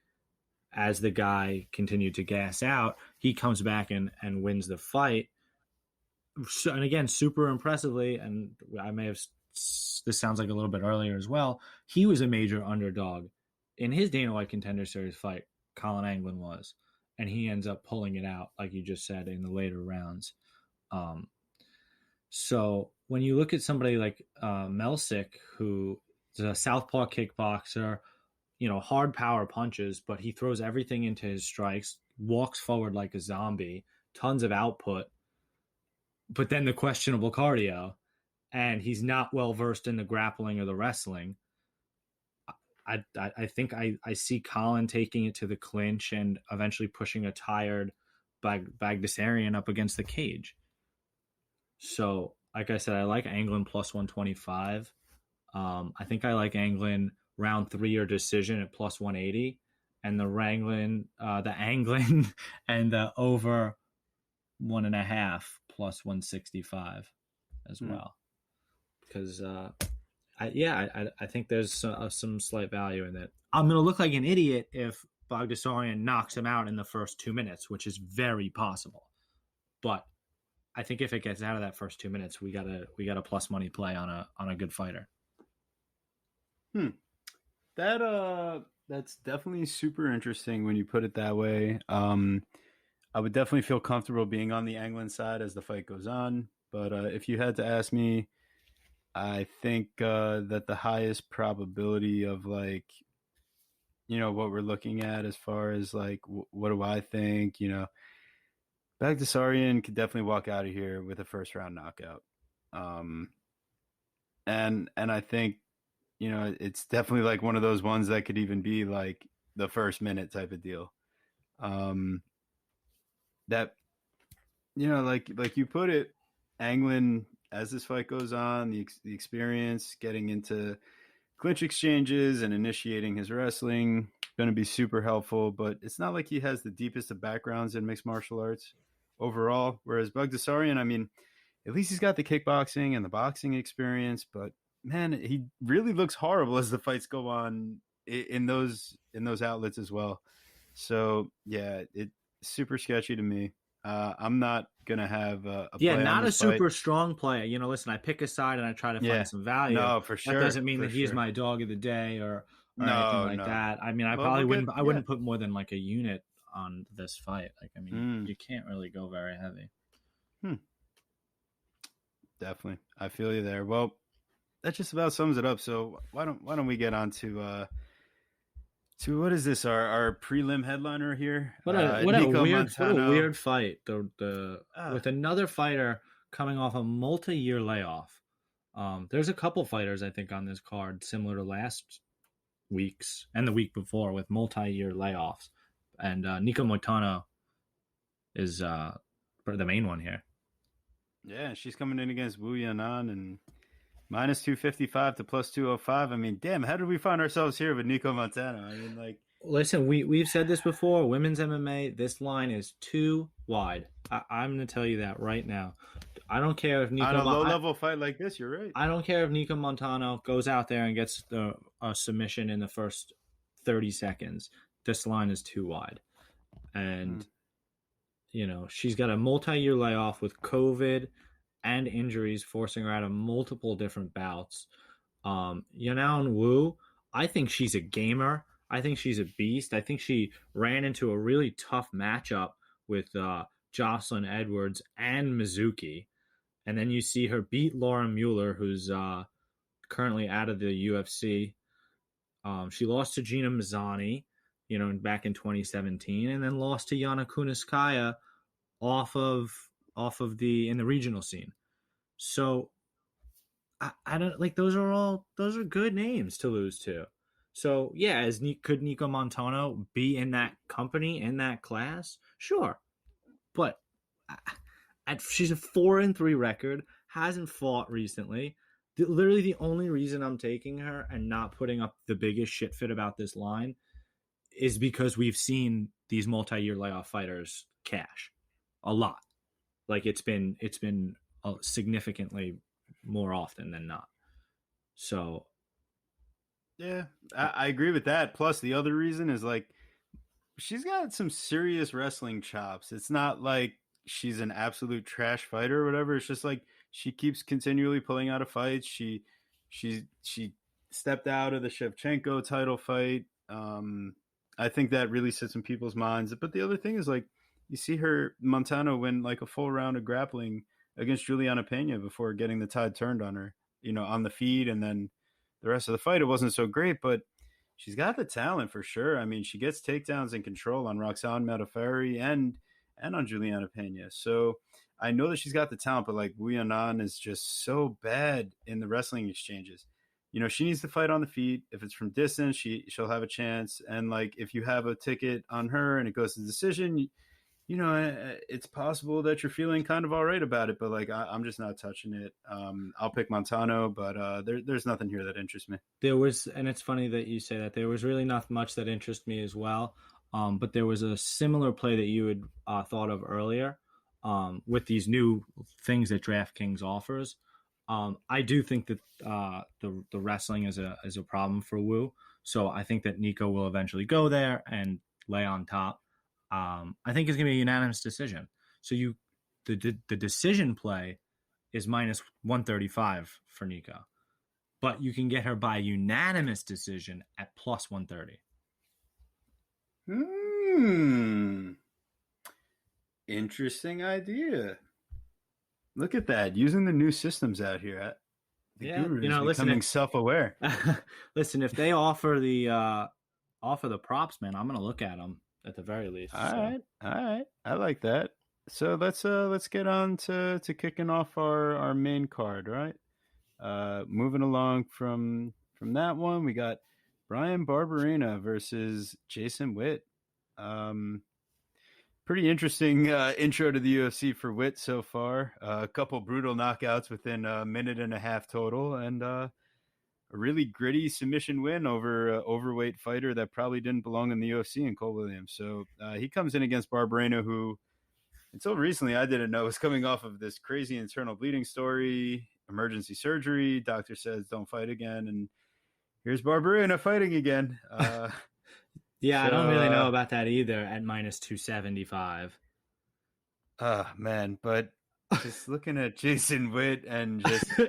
as the guy continued to gas out. He comes back and wins the fight. So, and again, super impressively, and I may have, this sounds like a little bit earlier as well, he was a major underdog in his Dana White Contender Series fight. Colin Anglin was, and he ends up pulling it out, like you just said, in the later rounds. So when you look at somebody like Melsick, who is a southpaw kickboxer, hard power punches, but he throws everything into his strikes, walks forward like a zombie, tons of output, but then the questionable cardio, and he's not well versed in the grappling or the wrestling. I think I see Colin taking it to the clinch and eventually pushing a tired Bagdasarian up against the cage. So, like I said, I like Anglin plus 125. I think I like Anglin round 3 or decision at plus 180, and the Anglin and the over 1.5 plus 165 as well. Because I think there's some slight value in it. I'm going to look like an idiot if Bagdasarian knocks him out in the first 2 minutes, which is very possible. But I think if it gets out of that first 2 minutes, we got a plus money play on a good fighter. That's definitely super interesting when you put it that way. I would definitely feel comfortable being on the Anglin side as the fight goes on. But if you had to ask me, I think that the highest probability of what we're looking at as far as what do I think, Bagdasarian could definitely walk out of here with a first round knockout. And I think, it's definitely like one of those ones that could even be like the first minute type of deal. That, like you put it, Anglin, as this fight goes on, the experience getting into clinch exchanges and initiating his wrestling, going to be super helpful, but it's not like he has the deepest of backgrounds in mixed martial arts overall. Whereas Bagdasarian, I mean, at least he's got the kickboxing and the boxing experience, but man, he really looks horrible as the fights go on in those outlets as well. So yeah, it's super sketchy to me. I'm not gonna have a play not on a super fight. strong play. Listen, I pick a side and I try to find some value. No, for sure. That doesn't mean that he's my dog of the day or anything like that. I mean, I wouldn't put more than like a unit on this fight. Like, I mean, you can't really go very heavy. Definitely, I feel you there. Well, that just about sums it up. So why don't we get on to what is this? Our prelim headliner here. What a weird fight. With another fighter coming off a multi-year layoff. There's a couple fighters I think on this card similar to last week's and the week before with multi-year layoffs, and Nico Montano is the main one here. Yeah, she's coming in against Wu Yanan and minus 255 to plus 205. I mean, damn, how did we find ourselves here with Nico Montano? I mean, listen, we've said this before. Women's MMA, this line is too wide. I'm going to tell you that right now. I don't care if Nico on a low-level fight like this, you're right. I don't care if Nico Montano goes out there and gets a submission in the first 30 seconds. This line is too wide. And, she's got a multi-year layoff with COVID and injuries forcing her out of multiple different bouts. Yanan Wu, I think she's a gamer. I think she's a beast. I think she ran into a really tough matchup with Jocelyn Edwards and Mizuki. And then you see her beat Laura Mueller, who's currently out of the UFC. She lost to Gina Mazzani. back in 2017, and then lost to Yana Kuniskaya off of in the regional scene. So I don't like those are good names to lose to. So yeah, could Nico Montano be in that company, in that class? Sure, but she's a 4-3 record, hasn't fought recently. Literally, the only reason I'm taking her and not putting up the biggest shit fit about this line is because we've seen these multi-year layoff fighters cash a lot. Like it's been significantly more often than not. So yeah, I agree with that. Plus, the other reason is like she's got some serious wrestling chops. It's not like she's an absolute trash fighter or whatever. It's just like she keeps continually pulling out of fights. She stepped out of the Shevchenko title fight. I think that really sits in people's minds. But the other thing is like you see her Montano win like a full round of grappling against Juliana Pena before getting the tide turned on her, on the feed, and then the rest of the fight it wasn't so great, but she's got the talent for sure. I mean, she gets takedowns and control on Roxanne Modafferi and on Juliana Pena. So I know that she's got the talent, but like Wu Yanan is just so bad in the wrestling exchanges. She needs to fight on the feet. If it's from distance, she'll have a chance. And like if you have a ticket on her and it goes to decision, it's possible that you're feeling kind of all right about it, but like I'm just not touching it. I'll pick Montano, but there's nothing here that interests me. And it's funny that you say that. There was really not much that interests me as well. But there was a similar play that you had thought of earlier with these new things that DraftKings offers. I do think that the wrestling is a problem for Wu. So I think that Nico will eventually go there and lay on top. I think it's going to be a unanimous decision. So the decision play is minus 135 for Nico, but you can get her by unanimous decision at plus 130. Interesting idea. Look at that, using the new systems out here. The guru is becoming self-aware. Listen, if they offer the props, man, I'm going to look at them. At the very least. All right. I like that. So let's get on to kicking off our main card, right? Moving along from that one, we got Brian Barberena versus Jason Witt. Pretty interesting intro to the UFC for Witt so far. A couple brutal knockouts within a minute and a half total, and a really gritty submission win over an overweight fighter that probably didn't belong in the UFC in Cole Williams. So he comes in against Barberena, who until recently I didn't know was coming off of this crazy internal bleeding story, emergency surgery. Doctor says don't fight again, and here's Barberena fighting again. Yeah, I don't really know about that either at minus 275. Man, but just looking at Jason Witt and just 5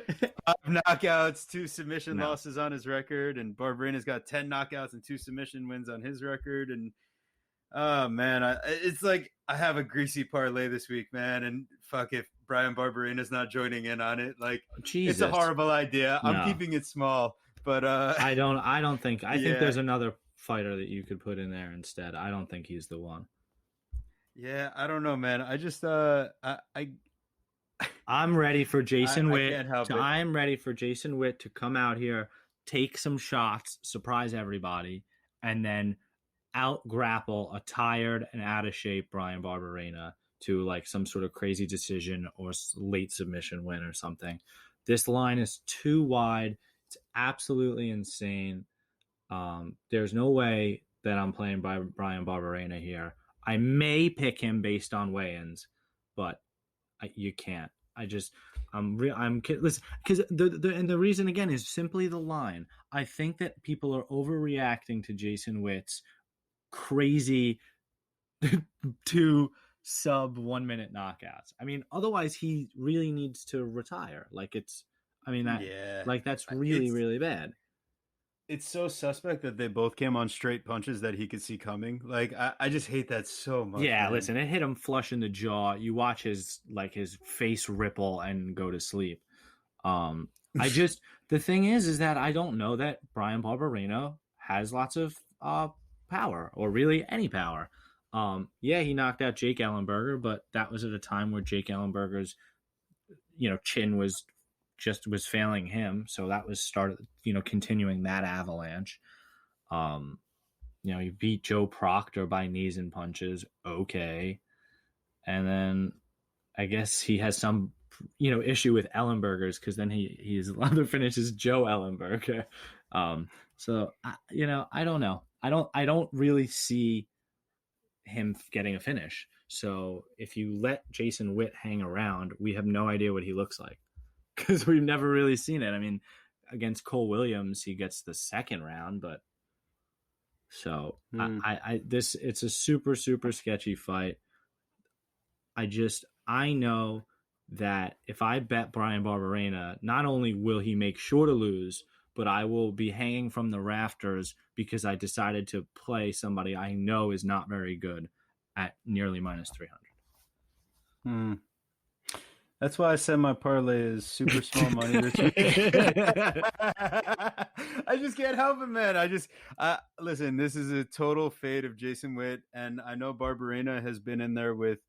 knockouts, 2 submission losses on his record, and Barberena's got 10 knockouts and 2 submission wins on his record. And man, it's like I have a greasy parlay this week, man. And fuck if Brian Barberena's not joining in on it. Like, Jesus. It's a horrible idea. I'm keeping it small, but I don't think. I think there's another fighter that you could put in there instead. I don't think he's the one. Yeah, I don't know, man. I just I'm ready for Jason Witt. I'm ready for Jason Witt to come out here, take some shots, surprise everybody, and then out grapple a tired and out of shape Brian Barberena to like some sort of crazy decision or late submission win or something. This line is too wide. It's absolutely insane. There's no way that I'm playing by Brian Barberena here. I may pick him based on weigh-ins, but you can't. I'm listen, because the reason again is simply the line. I think that people are overreacting to Jason Witt's crazy 2 sub 1 minute knockouts. I mean, otherwise he really needs to retire. Like that's really bad. It's so suspect that they both came on straight punches that he could see coming. Like I just hate that so much. Yeah, man. Listen, it hit him flush in the jaw. You watch his face ripple and go to sleep. The thing is that I don't know that Brian Barberena has lots of power or really any power. Yeah, he knocked out Jake Ellenberger, but that was at a time where Jake Ellenberger's, chin was failing him. So that was continuing that avalanche. He beat Joe Proctor by knees and punches. Okay. And then I guess he has some, issue with Ellenberger's because then his other finish is Joe Ellenberger. So I don't know. I don't really see him getting a finish. So if you let Jason Witt hang around, we have no idea what he looks like because we've never really seen it. I mean, against Cole Williams, he gets the second round, but so it's a super, super sketchy fight. I know that if I bet Brian Barberena, not only will he make sure to lose, but I will be hanging from the rafters because I decided to play somebody I know is not very good at nearly minus 300. That's why I said my parlay is super small money this week. I just can't help it, man. Listen, this is a total fade of Jason Witt, and I know Barberena has been in there with.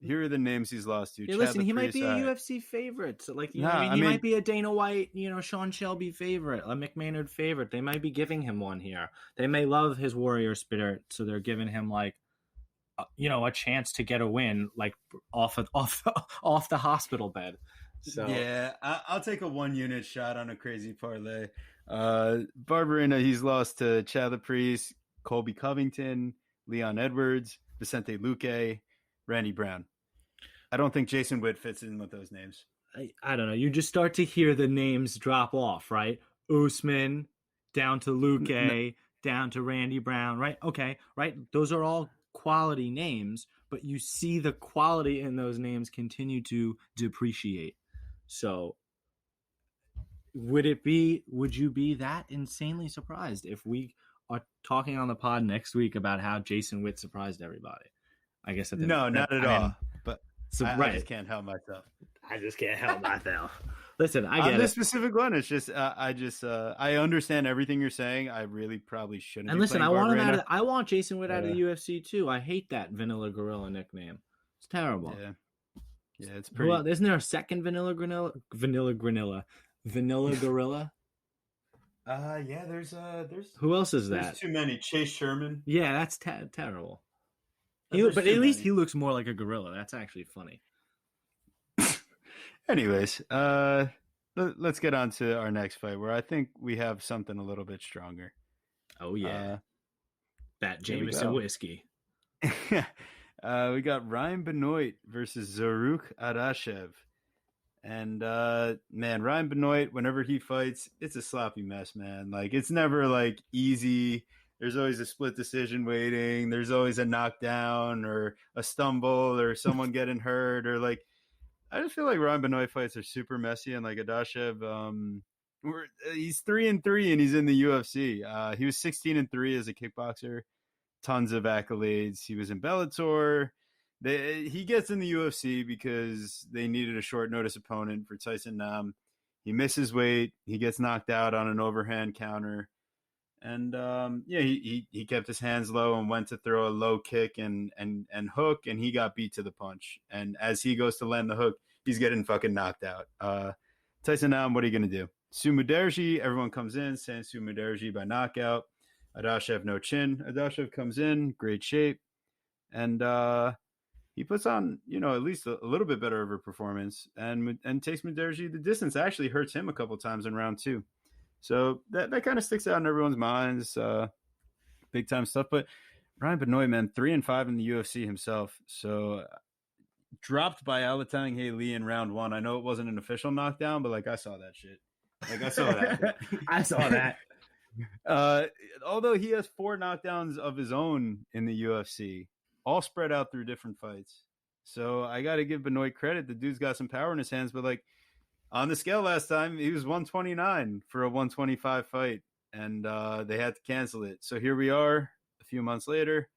Here are the names he's lost to. Yeah, listen, he might be a UFC favorite. So, he might be a Dana White, Sean Shelby favorite, a McMahon favorite. They might be giving him one here. They may love his warrior spirit, so they're giving him a chance to get a win, off the hospital bed. So yeah, I'll take a 1 unit shot on a crazy parlay. Barberena, he's lost to Chad Priest, Colby Covington, Leon Edwards, Vicente Luque, Randy Brown. I don't think Jason Witt fits in with those names. I don't know. You just start to hear the names drop off, right? Usman, down to Luque, down to Randy Brown, right? Okay, right? Those are all quality names, but you see the quality in those names continue to depreciate. So would you be that insanely surprised if we are talking on the pod next week about how Jason Witt surprised everybody? I guess no, not at all. But I just can't help myself. Listen, I get on this specific one. It's just I understand everything you're saying. I really probably shouldn't. And listen, I want Jason Witt out of the UFC too. I hate that Vanilla Gorilla nickname. It's terrible. Yeah, it's pretty. Well, isn't there a second Vanilla Gorilla? Yeah, there's who else is that? There's too many. Chase Sherman. Yeah, that's terrible. But at least he looks more like a gorilla. That's actually funny. Anyways, let's get on to our next fight where I think we have something a little bit stronger. Oh, yeah. That Jameson whiskey. We got Ryan Benoit versus Zaruk Adashev. And, man, Ryan Benoit, whenever he fights, it's a sloppy mess, man. It's never, easy. There's always a split decision waiting. There's always a knockdown or a stumble or someone getting hurt or I just feel like Ryan Benoit fights are super messy and Adashev, he's 3-3 and he's in the UFC. He was 16-3 as a kickboxer, tons of accolades. He was in Bellator. He gets in the UFC because they needed a short notice opponent for Tyson Nam. He misses weight. He gets knocked out on an overhand counter. And he kept his hands low and went to throw a low kick and hook, and he got beat to the punch. And as he goes to land the hook, he's getting fucking knocked out. Tyson Nam, what are you gonna do? Sumuderji, everyone comes in saying Sumuderji by knockout. Adashev no chin. Adashev comes in, great shape, and he puts on at least a little bit better of a performance and takes Muderji the distance. Actually hurts him a couple times in round 2. So that kind of sticks out in everyone's minds, big time stuff. But Ryan Benoit, man, 3-5 in the UFC himself. So dropped by Alatang Lee in round 1. I know it wasn't an official knockdown, but I saw that shit. I saw that. I saw that. Although he has 4 knockdowns of his own in the UFC, all spread out through different fights. So I got to give Benoit credit. The dude's got some power in his hands, but on the scale last time, he was 129 for a 125 fight, and they had to cancel it. So here we are a few months later.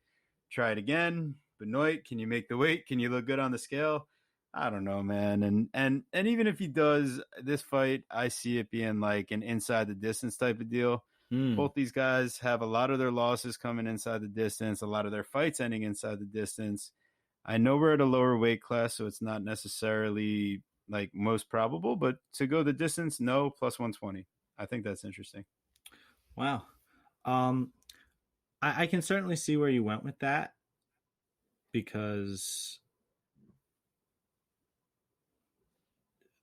Try it again. Benoit, can you make the weight? Can you look good on the scale? I don't know, man. And even if he does this fight, I see it being an inside the distance type of deal. Both these guys have a lot of their losses coming inside the distance, a lot of their fights ending inside the distance. I know we're at a lower weight class, so it's not necessarily like most probable, but to go the distance, no, plus 120. I think that's interesting. Wow. I can certainly see where you went with that, because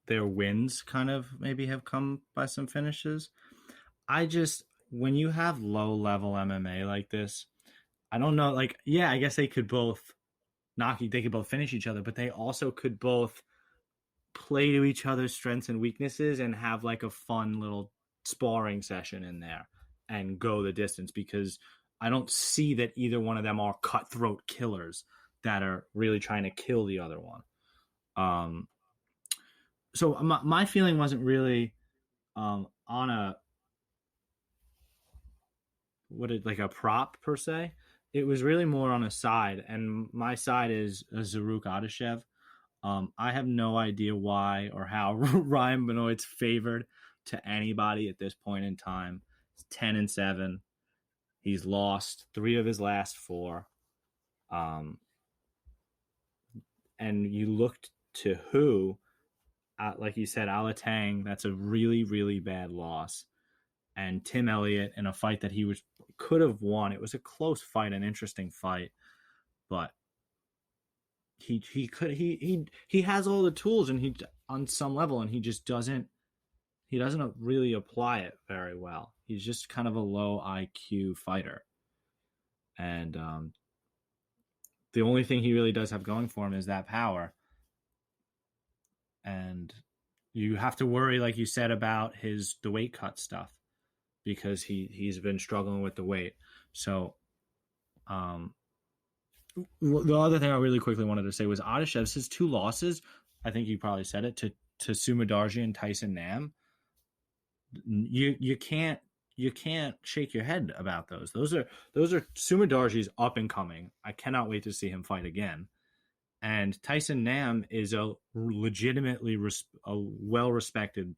their wins kind of maybe have come by some finishes. When you have low level MMA like this, I don't know, like, yeah, I guess they could both they could both finish each other, but they also could both play to each other's strengths and weaknesses and have like a fun little sparring session in there and go the distance, because I don't see that either one of them are cutthroat killers that are really trying to kill the other one. So my feeling wasn't really on like a prop per se. It was really more on a side, and my side is Zaruk Adeshev. I have no idea why or how Ryan Benoit's favored to anybody at this point in time. It's 10-7. He's lost 3 of his last 4. And you looked to who, like you said, Alatang, that's a really, really bad loss. And Tim Elliott in a fight that he could have won. It was a close fight, an interesting fight, but he has all the tools, and he on some level, and he just doesn't really apply it very well. He's just kind of a low IQ fighter, and the only thing he really does have going for him is that power. And you have to worry, like you said, about the weight cut stuff, because he's been struggling with the weight. So the other thing I really quickly wanted to say was Adeshev's his 2 losses, I think you probably said it, to Sumadarji and Tyson Nam. You can't shake your head about those. Those are Sumadarji's up and coming. I cannot wait to see him fight again. And Tyson Nam is a legitimately a well-respected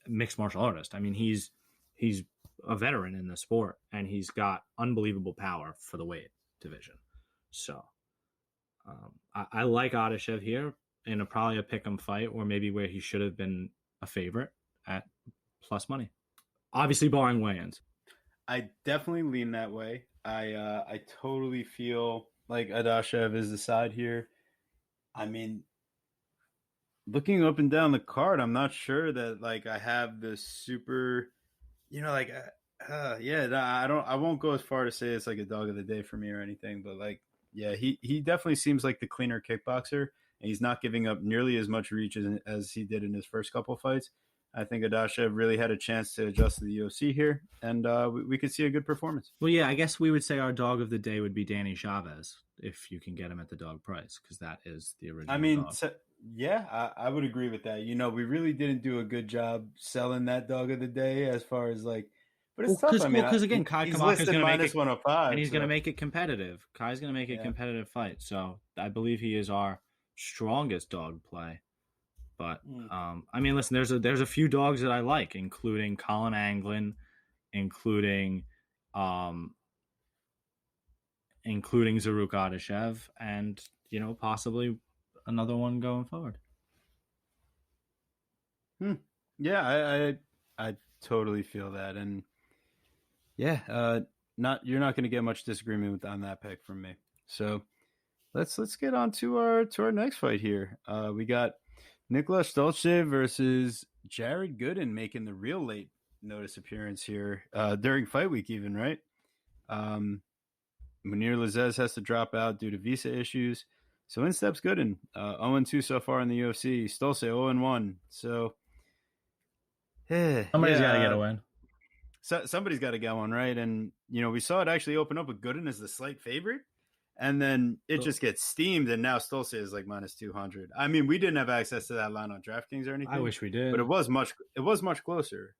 mixed martial artist. I mean, he's a veteran in the sport, and he's got unbelievable power for the weight division. So I like Adeshev here in probably a pick'em fight, or maybe where he should have been a favorite at plus money. Obviously, barring weigh-ins. I definitely lean that way. I totally feel like Adeshev is the side here. I mean, looking up and down the card, I'm not sure that like I have the super, like, I won't go as far to say it's like a dog of the day for me or anything, but like, yeah, he definitely seems like the cleaner kickboxer, and he's not giving up nearly as much reach as he did in his first couple of fights. I think Adeshev really had a chance to adjust to the UFC here, and we could see a good performance. Well, yeah, I guess we would say our dog of the day would be Danny Chavez, if you can get him at the dog price, because that is the original dog. So, yeah, I would agree with that. We really didn't do a good job selling that dog of the day as far as like, but it's tough. Because again, Kai Kamaka is going to make it -105, and he's going to make it competitive. Kai's going to make it a competitive fight, so I believe he is our strongest dog play. But I mean, listen, there's a few dogs that I like, including Colin Anglin, including Zaruk Adeshev, and possibly another one going forward. Yeah, I totally feel that, and yeah, you're not going to get much disagreement on that pick from me. So let's get on to our next fight here. We got Nicholas Stolze versus Jared Gooden making the real late notice appearance here during fight week even, right? Munir Lazez has to drop out due to visa issues. So in steps Gooden, 0-2 so far in the UFC. Stolze 0-1. So somebody's got to get a win. So somebody's got to get one, right? And we saw it actually open up with Gooden as the slight favorite. And then it just gets steamed, and now Stolze is like -200. I mean, we didn't have access to that line on DraftKings or anything. I wish we did, but it was much closer.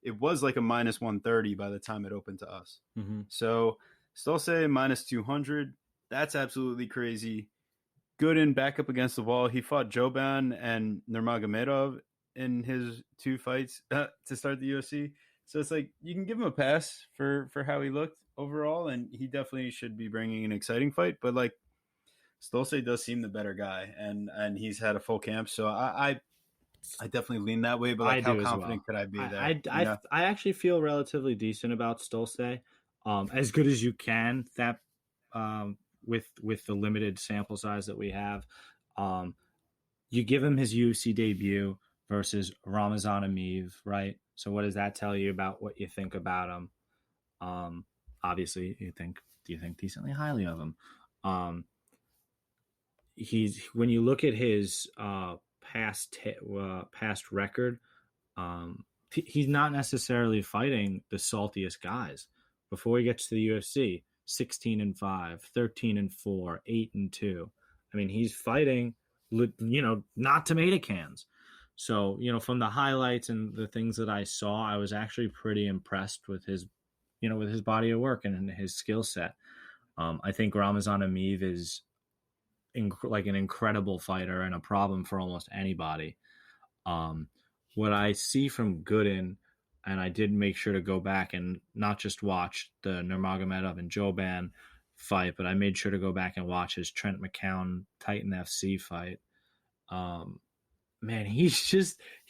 It was like a -130 by the time it opened to us. Mm-hmm. So Stolze -200. That's absolutely crazy. Gooden back up against the wall. He fought Joban and Nurmagomedov in his 2 fights to start the UFC. So it's like you can give him a pass for how he looked overall, and he definitely should be bringing an exciting fight. But like Stolze does seem the better guy, and he's had a full camp, so I definitely lean that way. But I like, how do as well. confident could I be there? I actually feel relatively decent about Stolze, as good as you can. That with the limited sample size that we have, you give him his UFC debut versus Ramazan Ameev, right? So what does that tell you about what you think about him? Obviously, you think decently highly of him. When you look at his past record, he's not necessarily fighting the saltiest guys. Before he gets to the UFC, 16-5, 13-4, 8-2. I mean, he's fighting, not tomato cans. So, from the highlights and the things that I saw, I was actually pretty impressed with his body of work and his skill set. I think Ramazan Ameev is like an incredible fighter and a problem for almost anybody. What I see from Gooden, and I did make sure to go back and not just watch the Nurmagomedov and Joban fight, but I made sure to go back and watch his Trent McCown Titan FC fight. Man, he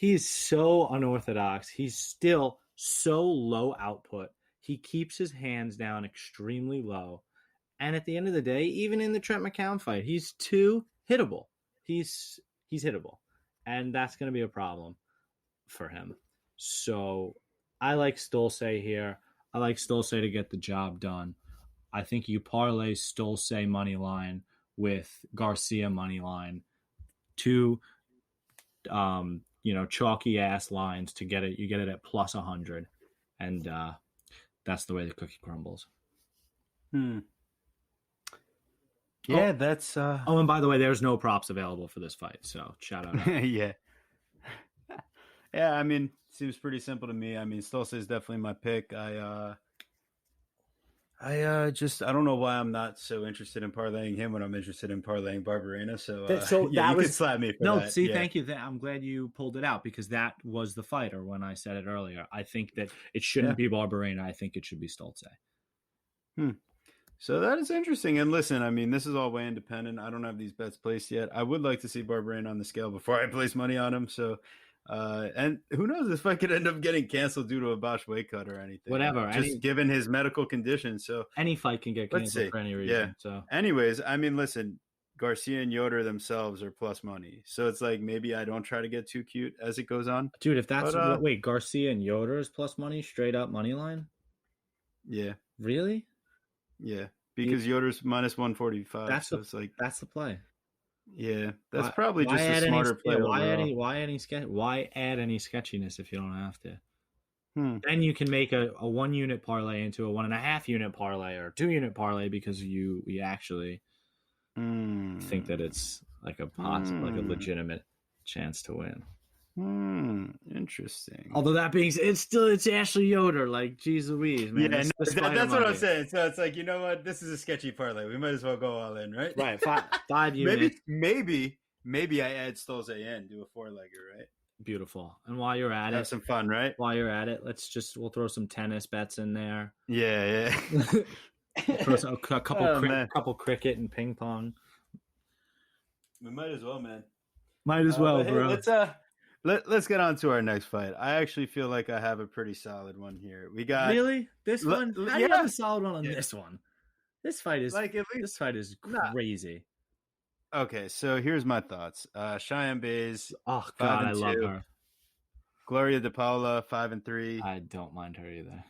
is so unorthodox. He's still so low output. He keeps his hands down extremely low. And at the end of the day, even in the Trent McCown fight, he's too hittable. He's hittable. And that's going to be a problem for him. So I like Stolze here. I like Stolze to get the job done. I think you parlay Stolze money line with Garcia money line. Two chalky ass lines to get it. You get it at plus 100. And that's the way the cookie crumbles. Yeah, that's Oh, and by the way, there's no props available for this fight, so shout out. Yeah. Yeah, I mean, seems pretty simple to me. I mean, Stolze is definitely my pick. I don't know why I'm not so interested in parlaying him when I'm interested in parlaying Barberena. So yeah, you could slap me for that. See, thank you. I'm glad you pulled it out because that was the fighter when I said it earlier. I think that it shouldn't be Barberena. I think it should be Stolze. So that is interesting. And listen, I mean, this is all way independent. I don't have these bets placed yet. I would like to see Barberena on the scale before I place money on him. So, and who knows if I could end up getting canceled due to a botched weight cut or anything. Whatever. Just given his medical condition. So any fight can get canceled for any reason. Yeah. So anyways, I mean, listen, Garcia and Yoder themselves are plus money. So it's like, maybe I don't try to get too cute as it goes on. Dude, if that's wait, Garcia and Yoder is plus money, straight up money line? Yeah. Really? Yeah. Because Yoder's minus 145. That's the play. Yeah, that's probably just a smarter play. Why add any sketchiness if you don't have to? Then you can make a 1 unit parlay into a 1.5 unit parlay or 2 unit parlay because you actually think that it's like a like a legitimate chance to win. Interesting. Although that being said, it's Ashley Yoder. Like, geez Louise, man. Yeah, that's what I'm saying. So it's like, you know what? This is a sketchy parlay. We might as well go all in, right? Right. Five units. Maybe I add Stolze in, do a 4-legger, right? Beautiful. And while you're at it, have some fun, right? While you're at it, we'll throw some tennis bets in there. Yeah. Throw a couple cricket and ping pong. We might as well, man. Might as well, bro. Let's get on to our next fight. I actually feel like I have a pretty solid one here. We got really this one. How do you have a solid one on this one? This fight is crazy. Okay, so here's my thoughts. Cheyenne Bays. Oh God, I love her. Gloria De Paula, 5-3. I don't mind her either.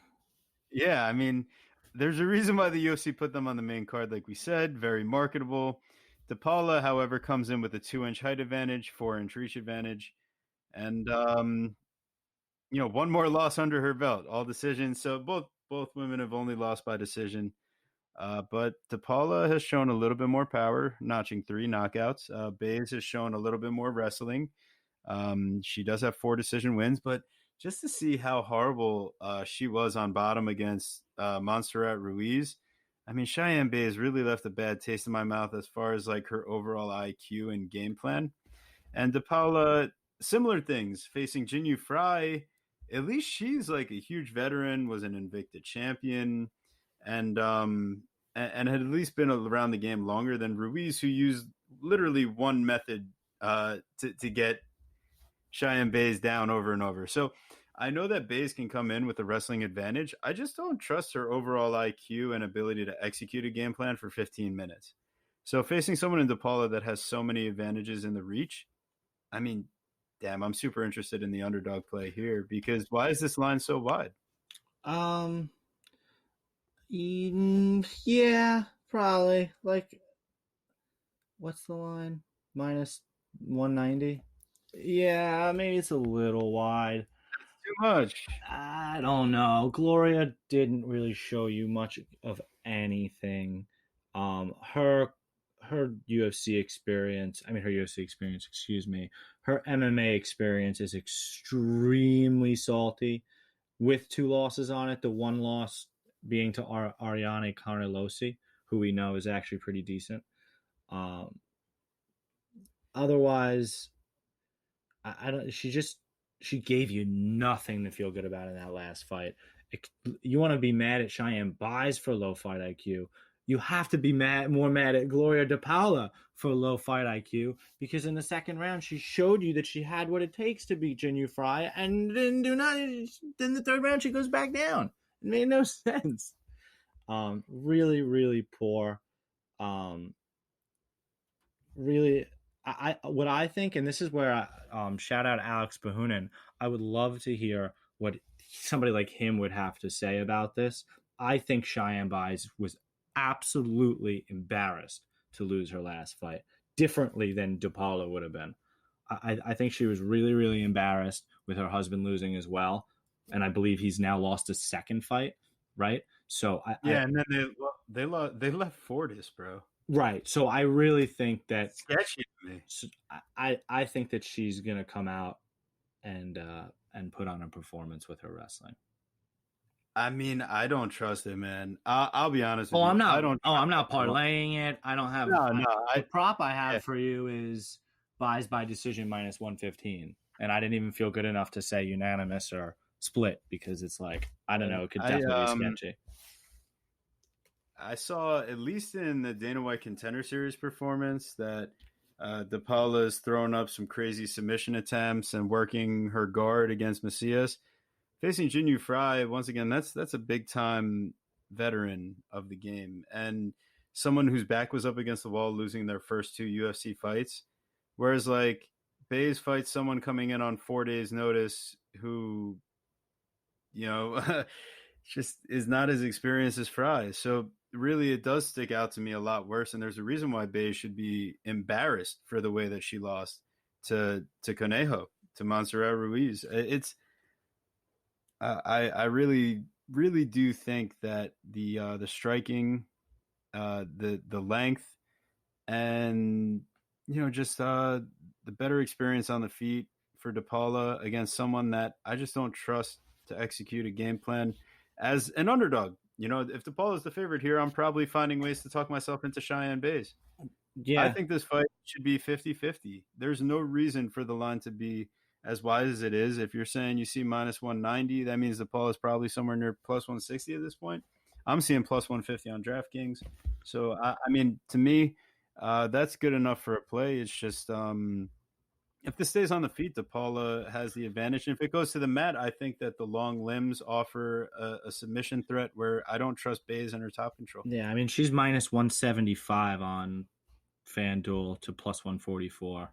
Yeah, I mean, there's a reason why the UFC put them on the main card, like we said. Very marketable. De Paula, however, comes in with a 2-inch height advantage, 4-inch reach advantage. And, one more loss under her belt, all decisions. So both women have only lost by decision. But De Paula has shown a little bit more power, notching 3 knockouts. Bays has shown a little bit more wrestling. She does have 4 decision wins, but just to see how horrible she was on bottom against Montserrat Ruiz, I mean, Cheyenne Bays really left a bad taste in my mouth as far as like her overall IQ and game plan. And De Paula, similar things, facing Jinyu Fry. at least she's like a huge veteran, was an Invicta champion, and and had at least been around the game longer than Ruiz, who used literally one method to get Cheyenne Bays down over and over. So I know that Bays can come in with a wrestling advantage. I just don't trust her overall IQ and ability to execute a game plan for 15 minutes. So facing someone in DePaula that has so many advantages in the reach, I mean, damn, I'm super interested in the underdog play here because why is this line so wide? Yeah, probably. Like, what's the line? Minus 190? Yeah, maybe it's a little wide. Too much. I don't know. Gloria didn't really show you much of anything. Her UFC experience, excuse me, her MMA experience is extremely salty with 2 losses on it. The one loss being to Ariane Carnelosi, who we know is actually pretty decent. Otherwise, I don't. She gave you nothing to feel good about in that last fight. You want to be mad at Cheyenne Buys for low fight IQ. You have to be more mad at Gloria DePaula for low fight IQ because in the second round she showed you that she had what it takes to beat Jinyu Fry, and then the third round she goes back down. It made no sense. Really, really poor. Really, what I think, and this is where I shout out Alex Bahunin. I would love to hear what somebody like him would have to say about this. I think Cheyenne Buys was absolutely embarrassed to lose her last fight, differently than DePaula would have been. I think she was really, really embarrassed with her husband losing as well, and I believe he's now lost a second fight, right? So and then they left Fortis, bro. Right. So I really think that sketchy to me. I think that she's gonna come out and put on a performance with her wrestling. I mean, I don't trust it, man. I'll be honest with you. I'm not parlaying it. I don't have. The prop I have for you is Buys by decision minus 115, and I didn't even feel good enough to say unanimous or split because it's like I don't know. It could definitely be sketchy. I saw, at least in the Dana White Contender Series performance, that DePaula's thrown up some crazy submission attempts and working her guard against Macias. Facing Jinyu Fry, once again, that's a big-time veteran of the game and someone whose back was up against the wall losing their first 2 UFC fights. Whereas, like, Bays fights someone coming in on 4 days' notice who, you know, just is not as experienced as Fry. So really it does stick out to me a lot worse. And there's a reason why Bays should be embarrassed for the way that she lost to Conejo, to Montserrat Ruiz. It's I really, really do think that the striking, the length, and just the better experience on the feet for DePaula against someone that I just don't trust to execute a game plan as an underdog. If DePaula is the favorite here, I'm probably finding ways to talk myself into Cheyenne Bays. Yeah. I think this fight should be 50-50. There's no reason for the line to be as wide as it is. If you're saying you see minus 190, that means DePaula is probably somewhere near plus 160 at this point. I'm seeing plus 150 on DraftKings. So, I mean, to me, that's good enough for a play. It's just if this stays on the feet, DePaula has the advantage. And if it goes to the mat, I think that the long limbs offer a submission threat where I don't trust Bays in her top control. Yeah, I mean, she's minus 175 on FanDuel to plus 144.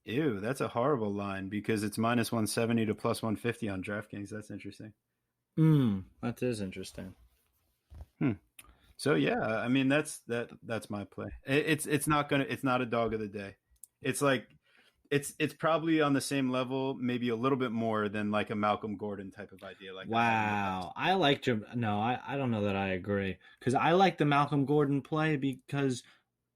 Ew, that's a horrible line because it's minus 170 to plus 150 on DraftKings. That's interesting. That is interesting. So yeah, I mean that's my play. It's not a dog of the day. It's like it's probably on the same level, maybe a little bit more than like a Malcolm Gordon type of idea. Like, wow, I liked your. No, I don't know that I agree because I like the Malcolm Gordon play because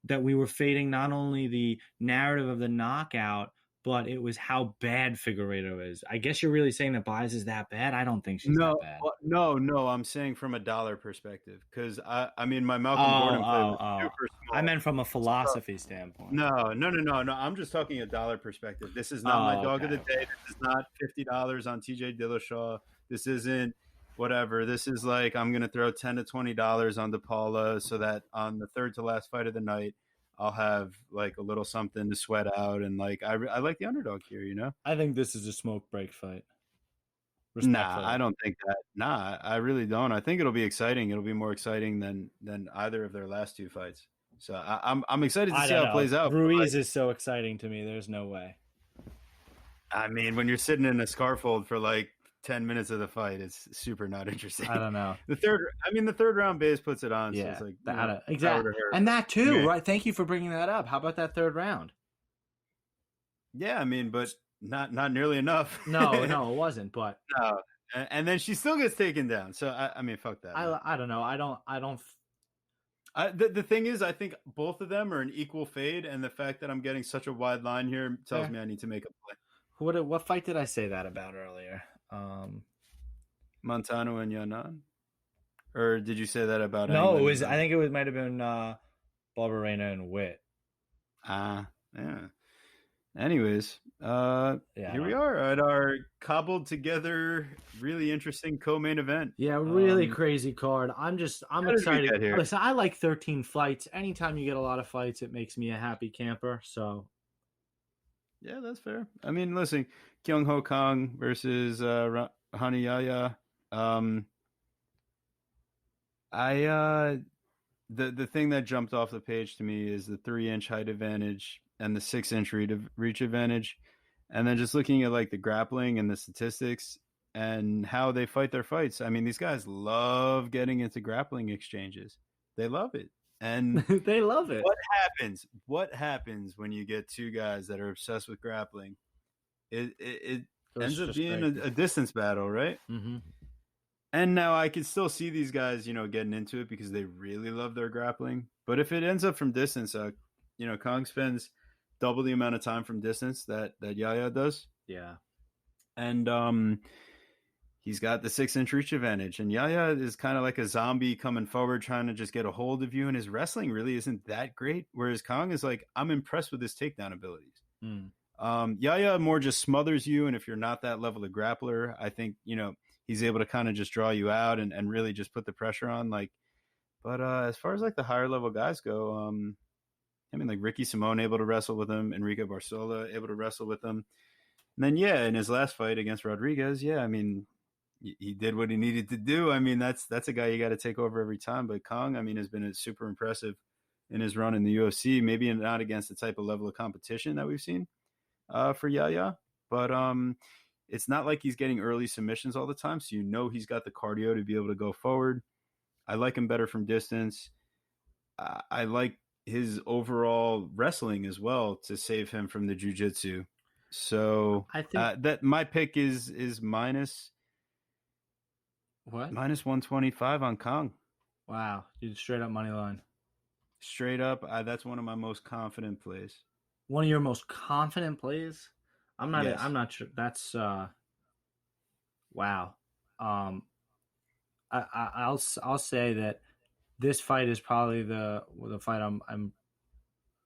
that we were fading not only the narrative of the knockout, but it was how bad Figueiredo is. I guess you're really saying that Buys is that bad? I don't think she's that bad. No. I'm saying from a dollar perspective because I mean my Malcolm Gordon play was super I meant from a philosophy standpoint. No. I'm just talking a dollar perspective. This is not my dog of the day. This is not $50 on TJ Dillashaw. This isn't whatever. This is like I'm going to throw $10 to $20 on DePaula so that on the third to last fight of the night, I'll have like a little something to sweat out. And like I like the underdog here, you know? I think this is a smoke break fight. Nah, I don't think that. Nah, I really don't. I think it'll be exciting. It'll be more exciting than either of their last two fights. So I'm excited to see how it plays out. Ruiz is so exciting to me. There's no way. I mean, when you're sitting in a scarfold for like 10 minutes of the fight, it's super not interesting. I don't know. The third round base puts it on. Yeah, so it's like, exactly. And that too, right? Thank you for bringing that up. How about that third round? Yeah, I mean, but not nearly enough. No, it wasn't. But no, and then she still gets taken down. So I mean, fuck that. I don't know. I don't. The thing is, I think both of them are an equal fade, and the fact that I'm getting such a wide line here tells me I need to make a play. What fight did I say that about earlier? Montano and Yanan, or did you say that about? No, it was. I think it might have been Barberena and Witt. Yeah. Anyways, here we are at our cobbled together, really interesting co-main event. Yeah, really crazy card. I'm excited. Listen, I like 13 fights. Anytime you get a lot of fights, it makes me a happy camper. So, yeah, that's fair. I mean, listen, Kyung Ho Kang versus Hani Yaya. The thing that jumped off the page to me is the 3-inch height advantage and the 6-inch reach advantage. And then just looking at like the grappling and the statistics and how they fight their fights. I mean, these guys love getting into grappling exchanges. They love it. And they love it. What happens when you get two guys that are obsessed with grappling? It ends up being a distance battle, right? Mm-hmm. And now I can still see these guys, getting into it because they really love their grappling. But if it ends up from distance, Kong spends double the amount of time from distance that Yaya does. Yeah. And he's got the 6-inch reach advantage. And Yaya is kind of like a zombie coming forward, trying to just get a hold of you. And his wrestling really isn't that great. Whereas Kong is like, I'm impressed with his takedown abilities. Yaya more just smothers you. And if you're not that level of grappler, I think, he's able to kind of just draw you out and really just put the pressure on. But as far as like the higher level guys go, I mean, like Ricky Simone able to wrestle with him, Enrique Barsola able to wrestle with him. And then, in his last fight against Rodriguez, I mean, he did what he needed to do. I mean, that's a guy you got to take over every time. But Kong, I mean, has been super impressive in his run in the UFC. Maybe not against the type of level of competition that we've seen for Yaya. But it's not like he's getting early submissions all the time. So he's got the cardio to be able to go forward. I like him better from distance. I like his overall wrestling as well to save him from the jiu-jitsu. So I think that my pick is minus what? Minus 125 on Kong. Wow, you straight up money line. Straight up, that's one of my most confident plays. One of your most confident plays? I'm not. Yes. I'm not sure. That's wow. I'll say that this fight is probably the fight I'm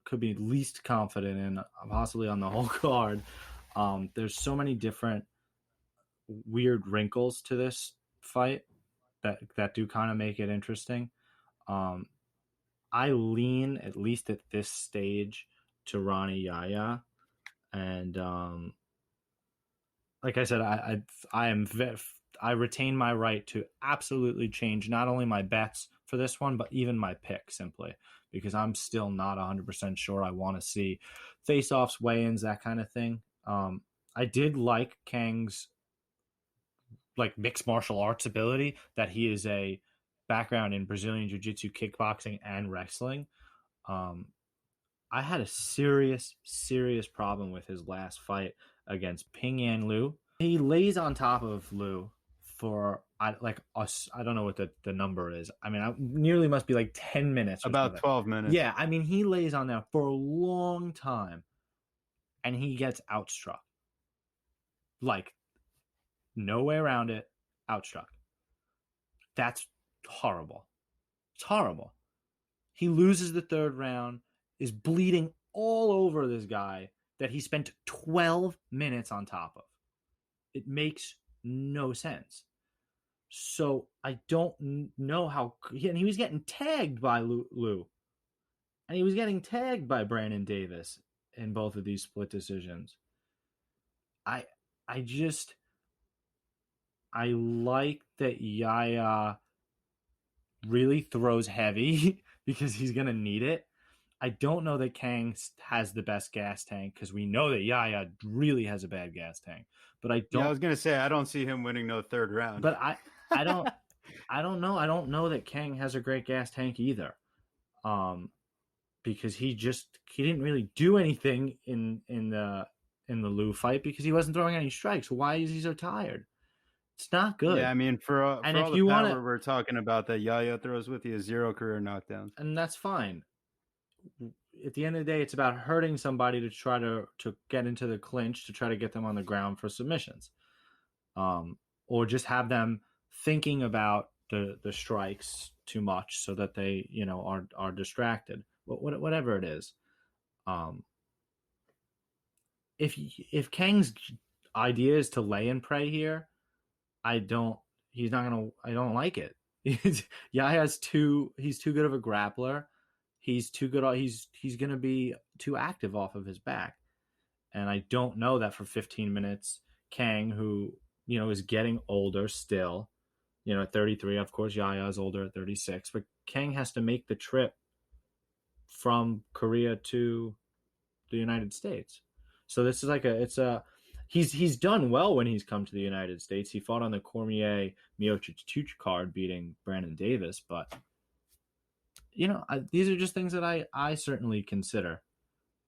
could be least confident in, possibly on the whole card. There's so many different weird wrinkles to this fight that do kind of make it interesting. I lean, at least at this stage, to Ronnie Yaya, and like I said, I retain my right to absolutely change not only my bets for this one, but even my pick, simply because I'm still not 100% sure. I want to see face-offs, weigh-ins, that kind of thing. I did like Kang's mixed martial arts ability, that he is a background in Brazilian Jiu-Jitsu, kickboxing, and wrestling. I had a serious problem with his last fight against Ping Yan Liu. He lays on top of Liu for I don't know what the number is. I mean, I nearly must be 10 minutes. About 12 minutes. Yeah, I mean, he lays on there for a long time, and he gets outstruck. No way around it, outstruck. That's horrible. It's horrible. He loses the third round, is bleeding all over this guy that he spent 12 minutes on top of. It makes no sense. So I don't know how. And he was getting tagged by Lou. And he was getting tagged by Brandon Davis in both of these split decisions. I like that Yaya really throws heavy because he's going to need it. I don't know that Kang has the best gas tank because we know that Yaya really has a bad gas tank. But I don't. Yeah, I was gonna say I don't see him winning no third round. But I don't know. I don't know that Kang has a great gas tank either. Because he didn't really do anything in the Lou fight because he wasn't throwing any strikes. Why is he so tired? It's not good. Yeah, I mean, for all the power we're talking about that Yaya throws with, he has 0 career knockdowns, and that's fine. At the end of the day, it's about hurting somebody to try to get into the clinch to try to get them on the ground for submissions, or just have them thinking about the strikes too much so that they are distracted. Whatever it is, if Kang's idea is to lay and pray here, I don't like it. He's too good of a grappler. He's too good. He's going to be too active off of his back. And I don't know that for 15 minutes, Kang, who, is getting older still, at 33, of course, Yaya is older at 36, but Kang has to make the trip from Korea to the United States. So this is he's done well when he's come to the United States. He fought on the Cormier Miocic card, beating Brandon Davis, but these are just things that I certainly consider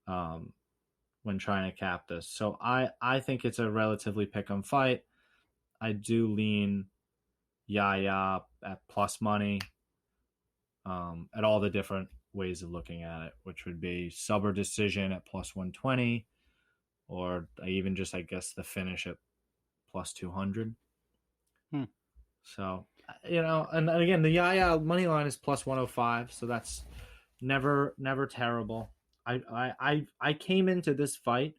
when trying to cap this. So I think it's a relatively pick-em fight. I do lean Yaya at plus money at all the different ways of looking at it, which would be sub or decision at plus 120, or even just, I guess, the finish at plus 200. So, and again, the Yaya money line is plus 105, so that's never terrible. I came into this fight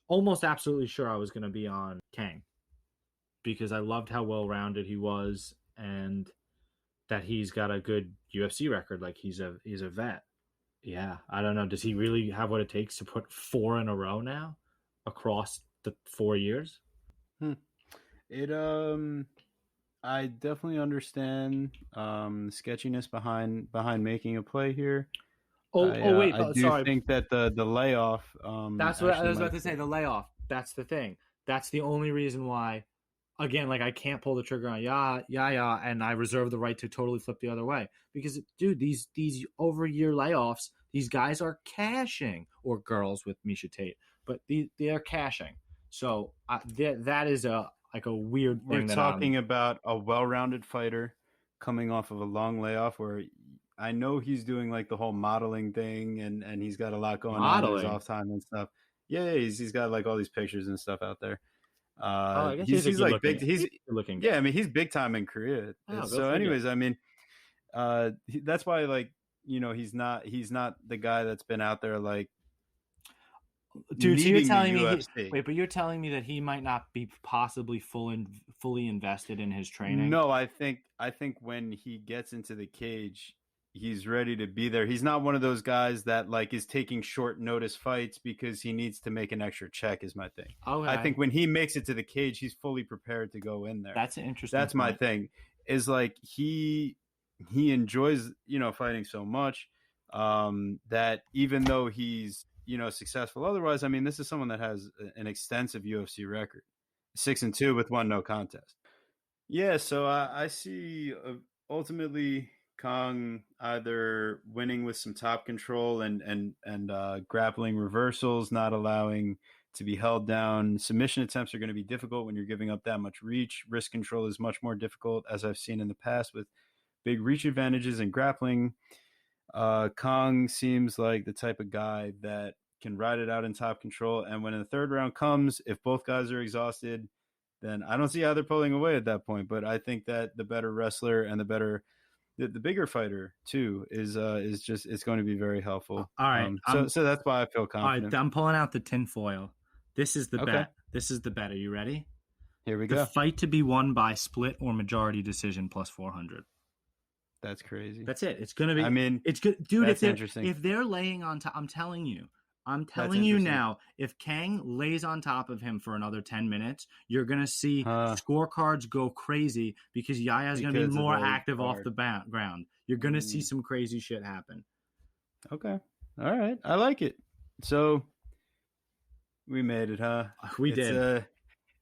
almost absolutely sure I was going to be on Kang because I loved how well-rounded he was and that he's got a good UFC record. Like he's a vet. Yeah, I don't know. Does he really have what it takes to put 4 in a row now across the 4 years? I definitely understand sketchiness behind making a play here. Wait, I do think that the layoff. That's what I was about to say. The layoff. That's the thing. That's the only reason why. Again, like I can't pull the trigger on Yaya, and I reserve the right to totally flip the other way because, dude, these over-year layoffs, these guys are cashing, or girls with Misha Tate, but they are cashing. So that is a weird thing. We're talking about a well-rounded fighter coming off of a long layoff where I know he's doing like the whole modeling thing and he's got a lot going on in his off time and stuff. Yeah, he's got like all these pictures and stuff out there. I guess he's like looking, big. He's looking. Yeah, I mean he's big time in Korea. So, anyways, I mean, that's why he's not the guy that's been out there like. Dude, so you're telling me but you're telling me that he might not be possibly fully invested in his training? No, I think when he gets into the cage, he's ready to be there. He's not one of those guys that like is taking short notice fights because he needs to make an extra check is my thing. Okay. I think when he makes it to the cage, he's fully prepared to go in there. That's an interesting That's my thing. Is like he enjoys, fighting so much that even though he's, successful otherwise, I mean, this is someone that has an extensive UFC record. 6-2 with 1 no contest. Yeah, so I see ultimately Kong either winning with some top control and grappling reversals, not allowing to be held down. Submission attempts are going to be difficult when you're giving up that much reach. Wrist control is much more difficult, as I've seen in the past with big reach advantages in grappling. Kong seems like the type of guy that can ride it out in top control. And when the third round comes, if both guys are exhausted, then I don't see how they're pulling away at that point. But I think that the better wrestler and the better the bigger fighter too is just it's going to be very helpful. All right. So that's why I feel confident. All right, I'm pulling out the tinfoil. This is the Okay. bet. This is the bet. Are you ready? Here we The go. fight to be won by split or majority decision plus 400. That's crazy. That's it. It's gonna be. I mean, it's good, dude. That's interesting. If they're laying on top, I'm telling you interesting. now. If Kang lays on top of him for another 10 minutes, you're gonna see scorecards go crazy because Yaya's gonna be more active off the ground. You're gonna see some crazy shit happen. Okay. All right. I like it. So we made it, huh? We did.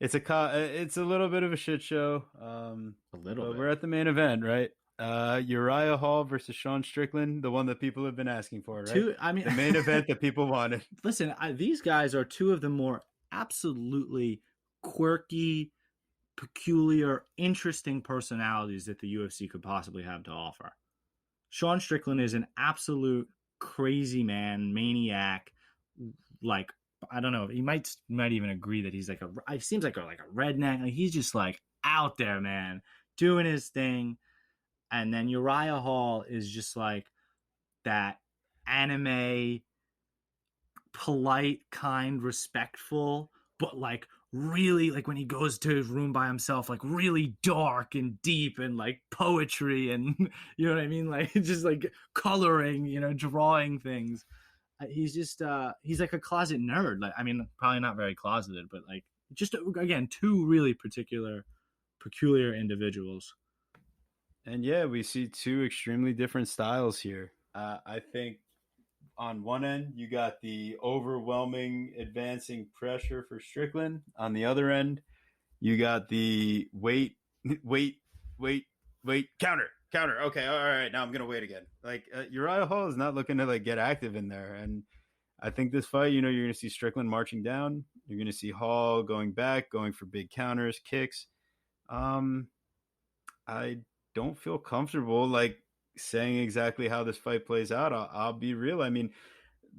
It's a little bit of a shit show. A little bit. We're at the main event, right? Uriah Hall versus Sean Strickland, the one that people have been asking for, right? The main event that people wanted. Listen, these guys are two of the more absolutely quirky, peculiar, interesting personalities that the UFC could possibly have to offer. Sean Strickland is an absolute crazy man, maniac. Like, I don't know, he might even agree that he's he seems like a redneck. Like, he's just like out there, man, doing his thing. And then Uriah Hall is just like that anime, polite, kind, respectful, but like really, like when he goes to his room by himself, like really dark and deep and like poetry and you know what I mean? Like just like coloring, drawing things. He's just he's like a closet nerd. Like, I mean, probably not very closeted, but like just again, two really peculiar individuals. And yeah, we see two extremely different styles here. I think on one end, you got the overwhelming advancing pressure for Strickland. On the other end, you got the wait, counter. Okay, all right, now I'm going to wait again. Like, Uriah Hall is not looking to, like, get active in there. And I think this fight, you're going to see Strickland marching down. You're going to see Hall going back, going for big counters, kicks. I don't feel comfortable, like, saying exactly how this fight plays out. I'll be real. I mean,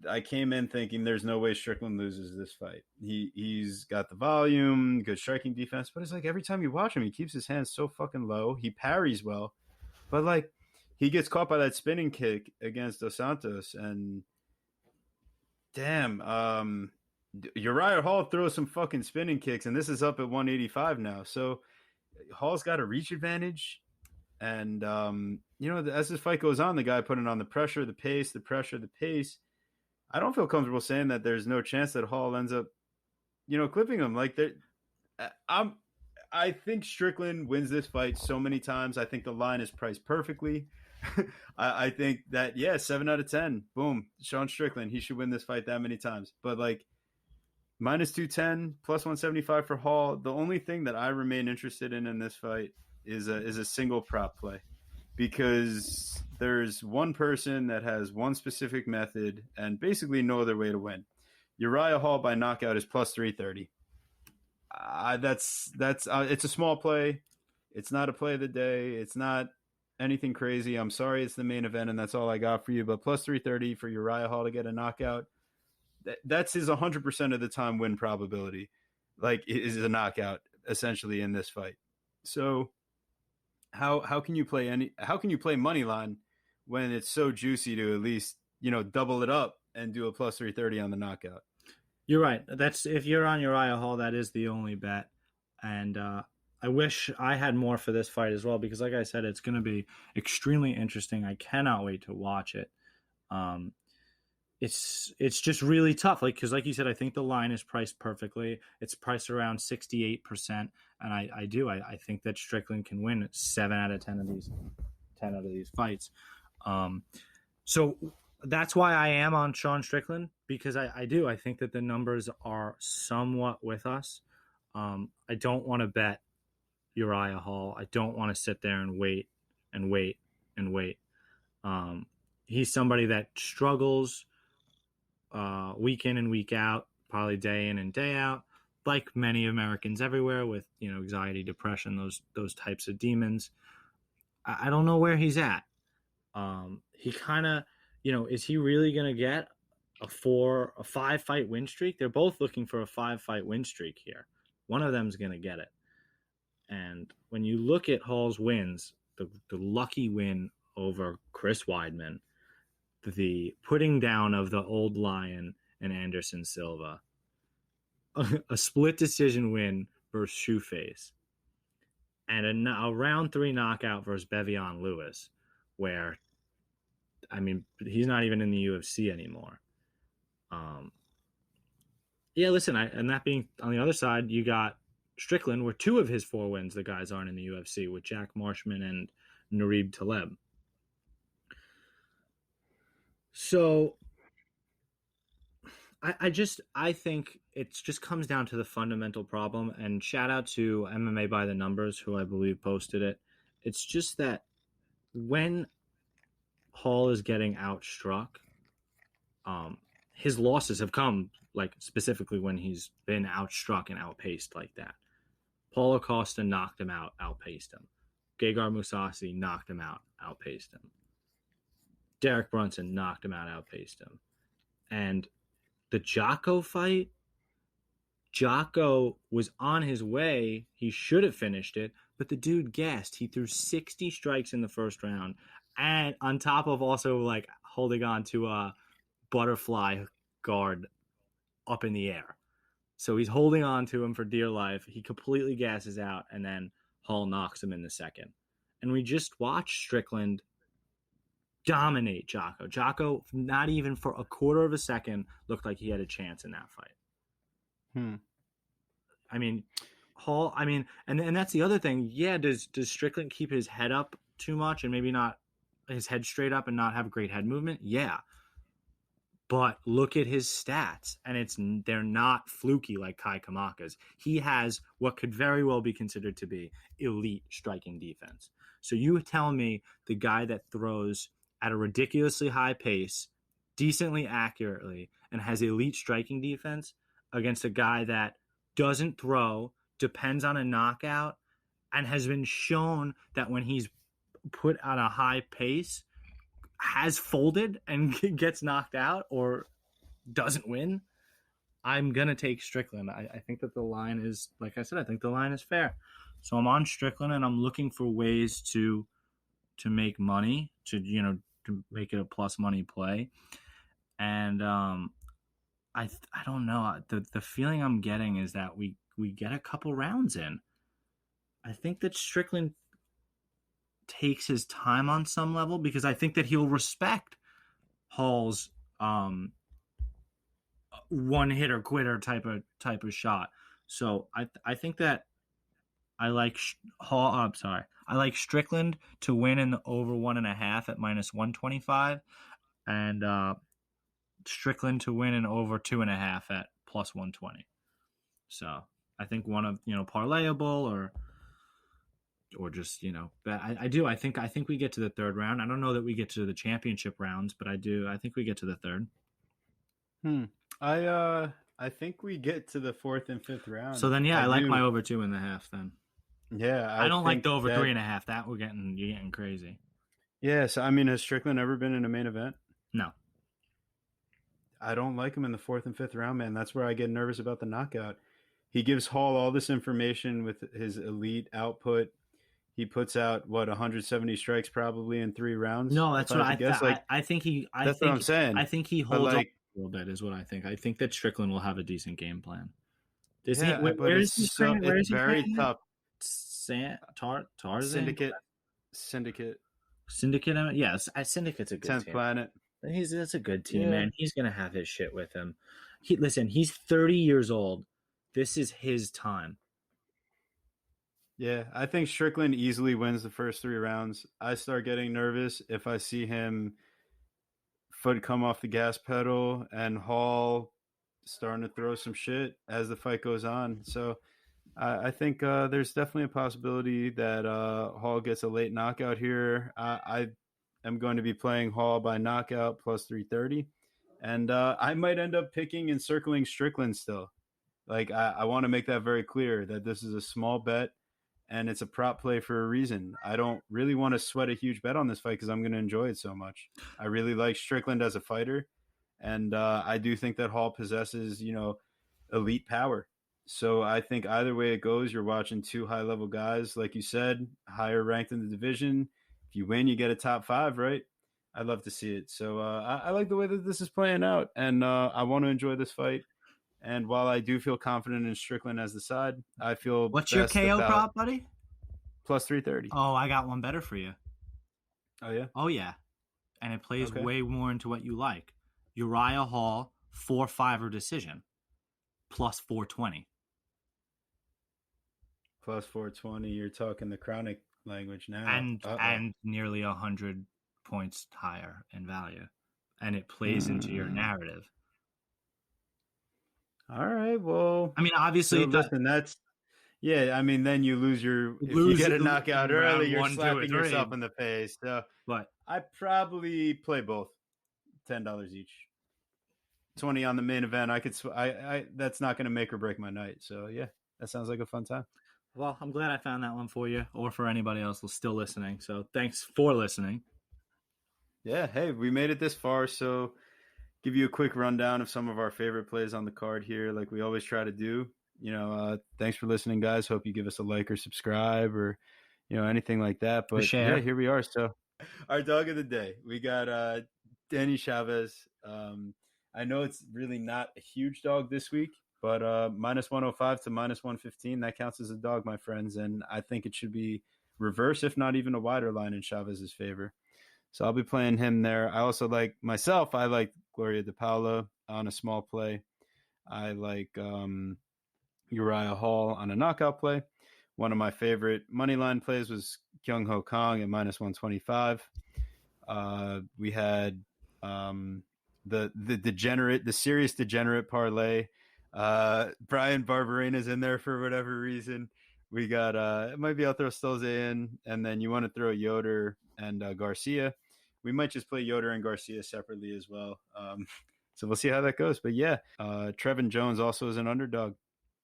I came in thinking there's no way Strickland loses this fight. He's got the volume, good striking defense, but it's like every time you watch him, he keeps his hands so fucking low. He parries well, but like he gets caught by that spinning kick against Dos Santos, and damn, Uriah Hall throws some fucking spinning kicks, and this is up at 185 now. So Hall's got a reach advantage. And, as this fight goes on, the guy putting on the pressure, the pace. I don't feel comfortable saying that there's no chance that Hall ends up, clipping him. Like, I think Strickland wins this fight so many times. I think the line is priced perfectly. I think that, 7 out of 10, boom, Sean Strickland, he should win this fight that many times. But, like, minus 210, plus 175 for Hall. The only thing that I remain interested in this fight is a single prop play, because there's one person that has one specific method and basically no other way to win. Uriah Hall by knockout is plus 330. That's it's a small play. It's not a play of the day. It's not anything crazy. I'm sorry, it's the main event and that's all I got for you. But plus 330 for Uriah Hall to get a knockout. That's his 100% of the time win probability. Like, is a knockout essentially in this fight. So how can you play money line when it's so juicy to at least, double it up and do a plus 330 on the knockout? You're right. That's, if you're on Uriah Hall, that is the only bet. And I wish I had more for this fight as well, because like I said, it's going to be extremely interesting. I cannot wait to watch it. It's just really tough. Because like you said, I think the line is priced perfectly. It's priced around 68%. And I think that Strickland can win 7 out of 10 of these fights. So that's why I am on Sean Strickland, because I think that the numbers are somewhat with us. I don't want to bet Uriah Hall. I don't want to sit there and wait. He's somebody that struggles week in and week out, probably day in and day out, like many Americans everywhere, with anxiety, depression, those types of demons. I don't know where he's at. He kind of, is he really going to get a 5-fight win streak? They're both looking for a 5-fight win streak here. One of them's going to get it. And when you look at Hall's wins, the lucky win over Chris Weidman, the putting down of the old lion and Anderson Silva, a split decision win versus Shoeface, and a round 3 knockout versus Bevion Lewis, where, I mean, he's not even in the UFC anymore. Yeah, listen, and that being on the other side, you got Strickland, where 2 of his 4 wins, the guys aren't in the UFC, with Jack Marshman and Narib Taleb. So I think it just comes down to the fundamental problem, and shout out to MMA by the Numbers, who I believe posted it. It's just that when Hall is getting outstruck, his losses have come, like, specifically when he's been outstruck and outpaced like that. Paulo Costa knocked him out, outpaced him. Gegard Mousasi knocked him out, outpaced him. Derek Brunson knocked him out, outpaced him. And the Jocko fight, Jocko was on his way. He should have finished it, but the dude gassed. He threw 60 strikes in the first round, and on top of also, like, holding on to a butterfly guard up in the air. So he's holding on to him for dear life. He completely gasses out, and then Hall knocks him in the second. And we just watched Strickland dominate Jocko. Jocko, not even for a quarter of a second, looked like he had a chance in that fight. I mean, Hall, and that's the other thing. Yeah, does Strickland keep his head up too much and maybe not his head straight up and not have great head movement? Yeah. But look at his stats, and they're not fluky like Kai Kamaka's. He has what could very well be considered to be elite striking defense. So you tell me the guy that throws at a ridiculously high pace, decently accurately, and has elite striking defense against a guy that doesn't throw, depends on a knockout, and has been shown that when he's put on a high pace, has folded and gets knocked out or doesn't win. I'm going to take Strickland. I think that the line is, like I said, I think the line is fair. So I'm on Strickland, and I'm looking for ways to make money, to make it a plus money play. And I don't know. The feeling I'm getting is that we get a couple rounds in. I think that Strickland takes his time on some level, because I think that he'll respect Hall's one hitter quitter type of shot. So I think that I like Hall. I'm sorry, I like Strickland to win in the over 1.5 at -125, and Strickland to win in over 2.5 at +120. So I think one of parlayable or just but I think we get to the third round. I don't know that we get to the championship rounds, but I think we get to the third. I think we get to the fourth and fifth round. So then I like my over 2.5 then. Yeah, I don't like the over 3.5. That you're getting crazy. Yeah, so I mean, has Strickland ever been in a main event? No. I don't like him in the fourth and fifth round, man. That's where I get nervous about the knockout. He gives Hall all this information with his elite output. He puts out 170 strikes probably in 3 rounds. No, that's what I guess. I think he. That's what I'm saying. I think he holds up a little bit, is what I think. I think that Strickland will have a decent game plan. Where is he? It's very tough. Tarzan? Syndicate. Yes, Syndicate's a good 10th team. Planet. That's a good team, man. He's gonna have his shit with him. He's 30 years old. This is his time. Yeah, I think Strickland easily wins the first 3 rounds. I start getting nervous if I see him foot come off the gas pedal and Hall starting to throw some shit as the fight goes on. So I think there's definitely a possibility that Hall gets a late knockout here. I am going to be playing Hall by knockout plus 330. And I might end up picking and circling Strickland still. Like, I want to make that very clear that this is a small bet and it's a prop play for a reason. I don't really want to sweat a huge bet on this fight because I'm going to enjoy it so much. I really like Strickland as a fighter. And I do think that Hall possesses, elite power. So I think either way it goes, you're watching 2 high-level guys, like you said, higher ranked in the division. if you win, you get a top 5, right? I'd love to see it. So I like the way that this is playing out, and I want to enjoy this fight. And while I do feel confident in Strickland as the side, I feel What's your best KO about prop, buddy? plus 330. Oh, I got one better for you. Oh, yeah? Oh, yeah. And it plays Okay. way more into what you like. Uriah Hall, 4-5 decision, plus 420. Plus 420. You're talking the chronic language now. And nearly 100 points higher in value. And it plays into your narrative. All right. Well, I mean, obviously, so listen, that's, yeah, I mean, then you lose your, if you get a knockout early, you're slapping yourself in the face. So but I probably play both, $10 each. 20 on the main event. I could, that's not going to make or break my night. So yeah, that sounds like a fun time. Well, I'm glad I found that one for you, or for anybody else who's still listening. So thanks for listening. Yeah. Hey, we made it this far. So give you a quick rundown of some of our favorite plays on the card here, like we always try to do. Thanks for listening, guys. Hope you give us a like or subscribe or, anything like that. But yeah, here we are. So our dog of the day, we got Danny Chavez. I know it's really not a huge dog this week, but minus 105 to minus 115, that counts as a dog, my friends. And I think it should be reverse, if not even a wider line in Chavez's favor. So I'll be playing him there. I also like Gloria DePaula on a small play. I like Uriah Hall on a knockout play. One of my favorite money line plays was Kyung Ho Kong at minus 125. We had the serious degenerate parlay. Brian Barberina's in there for whatever reason. We got it might be, I'll throw Stolze in, and then you want to throw Yoder and Garcia. We might just play Yoder and Garcia separately as well. So we'll see how that goes. But yeah, Trevin Jones also is an underdog,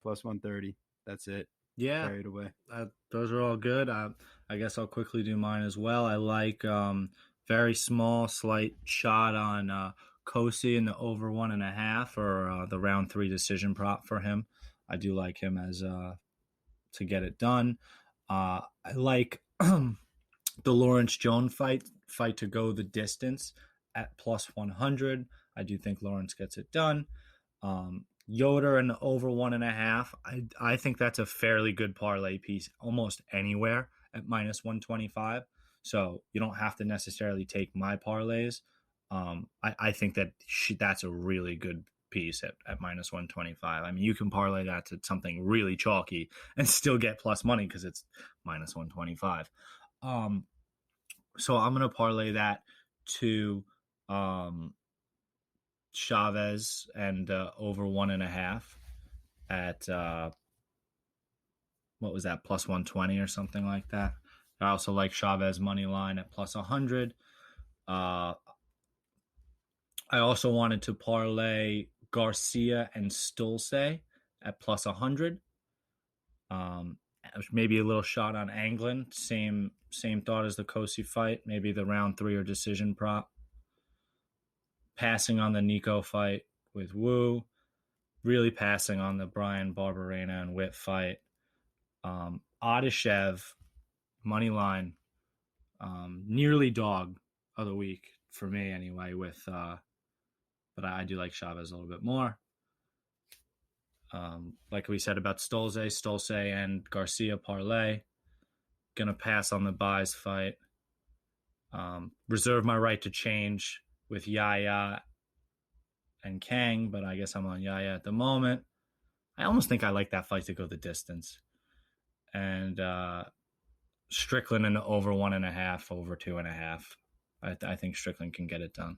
plus 130. That's it. Yeah, carry it away. Those are all good. I guess I'll quickly do mine as well. I like very small, slight shot on Kosi in the over 1.5 or the round 3 decision prop for him. I do like him as to get it done. I like the Lawrence Jones fight to go the distance at plus 100. I do think Lawrence gets it done. Yoder and the over 1.5. I think that's a fairly good parlay piece almost anywhere at minus 125. So you don't have to necessarily take my parlays. I think that that's a really good piece at minus 125. I mean, you can parlay that to something really chalky and still get plus money because it's minus 125. So I'm going to parlay that to Chavez and over 1.5 at what was that, plus 120 or something like that. I also like Chavez money line at plus 100. I also wanted to parlay Garcia and Stolze at plus 100. Maybe a little shot on Anglin. Same thought as the Kosi fight. Maybe the round 3 or decision prop. Passing on the Nico fight with Wu. Really passing on the Brian Barberena and Witt fight. Adeshev money line. Nearly dog of the week for me anyway. But I do like Chavez a little bit more. Like we said about Stolze and Garcia parlay. Gonna pass on the Buys fight. Reserve my right to change with Yaya and Kang, but I guess I'm on Yaya at the moment. I almost think I like that fight to go the distance. And Strickland in the over 1.5, over 2.5. I think Strickland can get it done.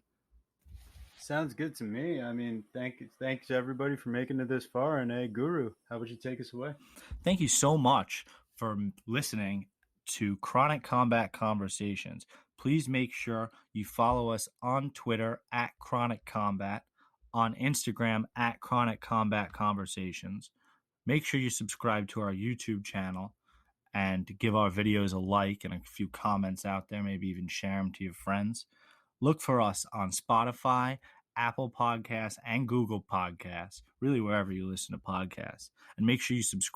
Sounds good to me. I mean, thanks everybody for making it this far. And hey, Guru, how would you take us away? Thank you so much for listening to Chronic Combat Conversations. Please make sure you follow us on Twitter at Chronic Combat, on Instagram at Chronic Combat Conversations. Make sure you subscribe to our YouTube channel and give our videos a like and a few comments out there, maybe even share them to your friends. Look for us on Spotify, Apple Podcasts, and Google Podcasts, really wherever you listen to podcasts. And make sure you subscribe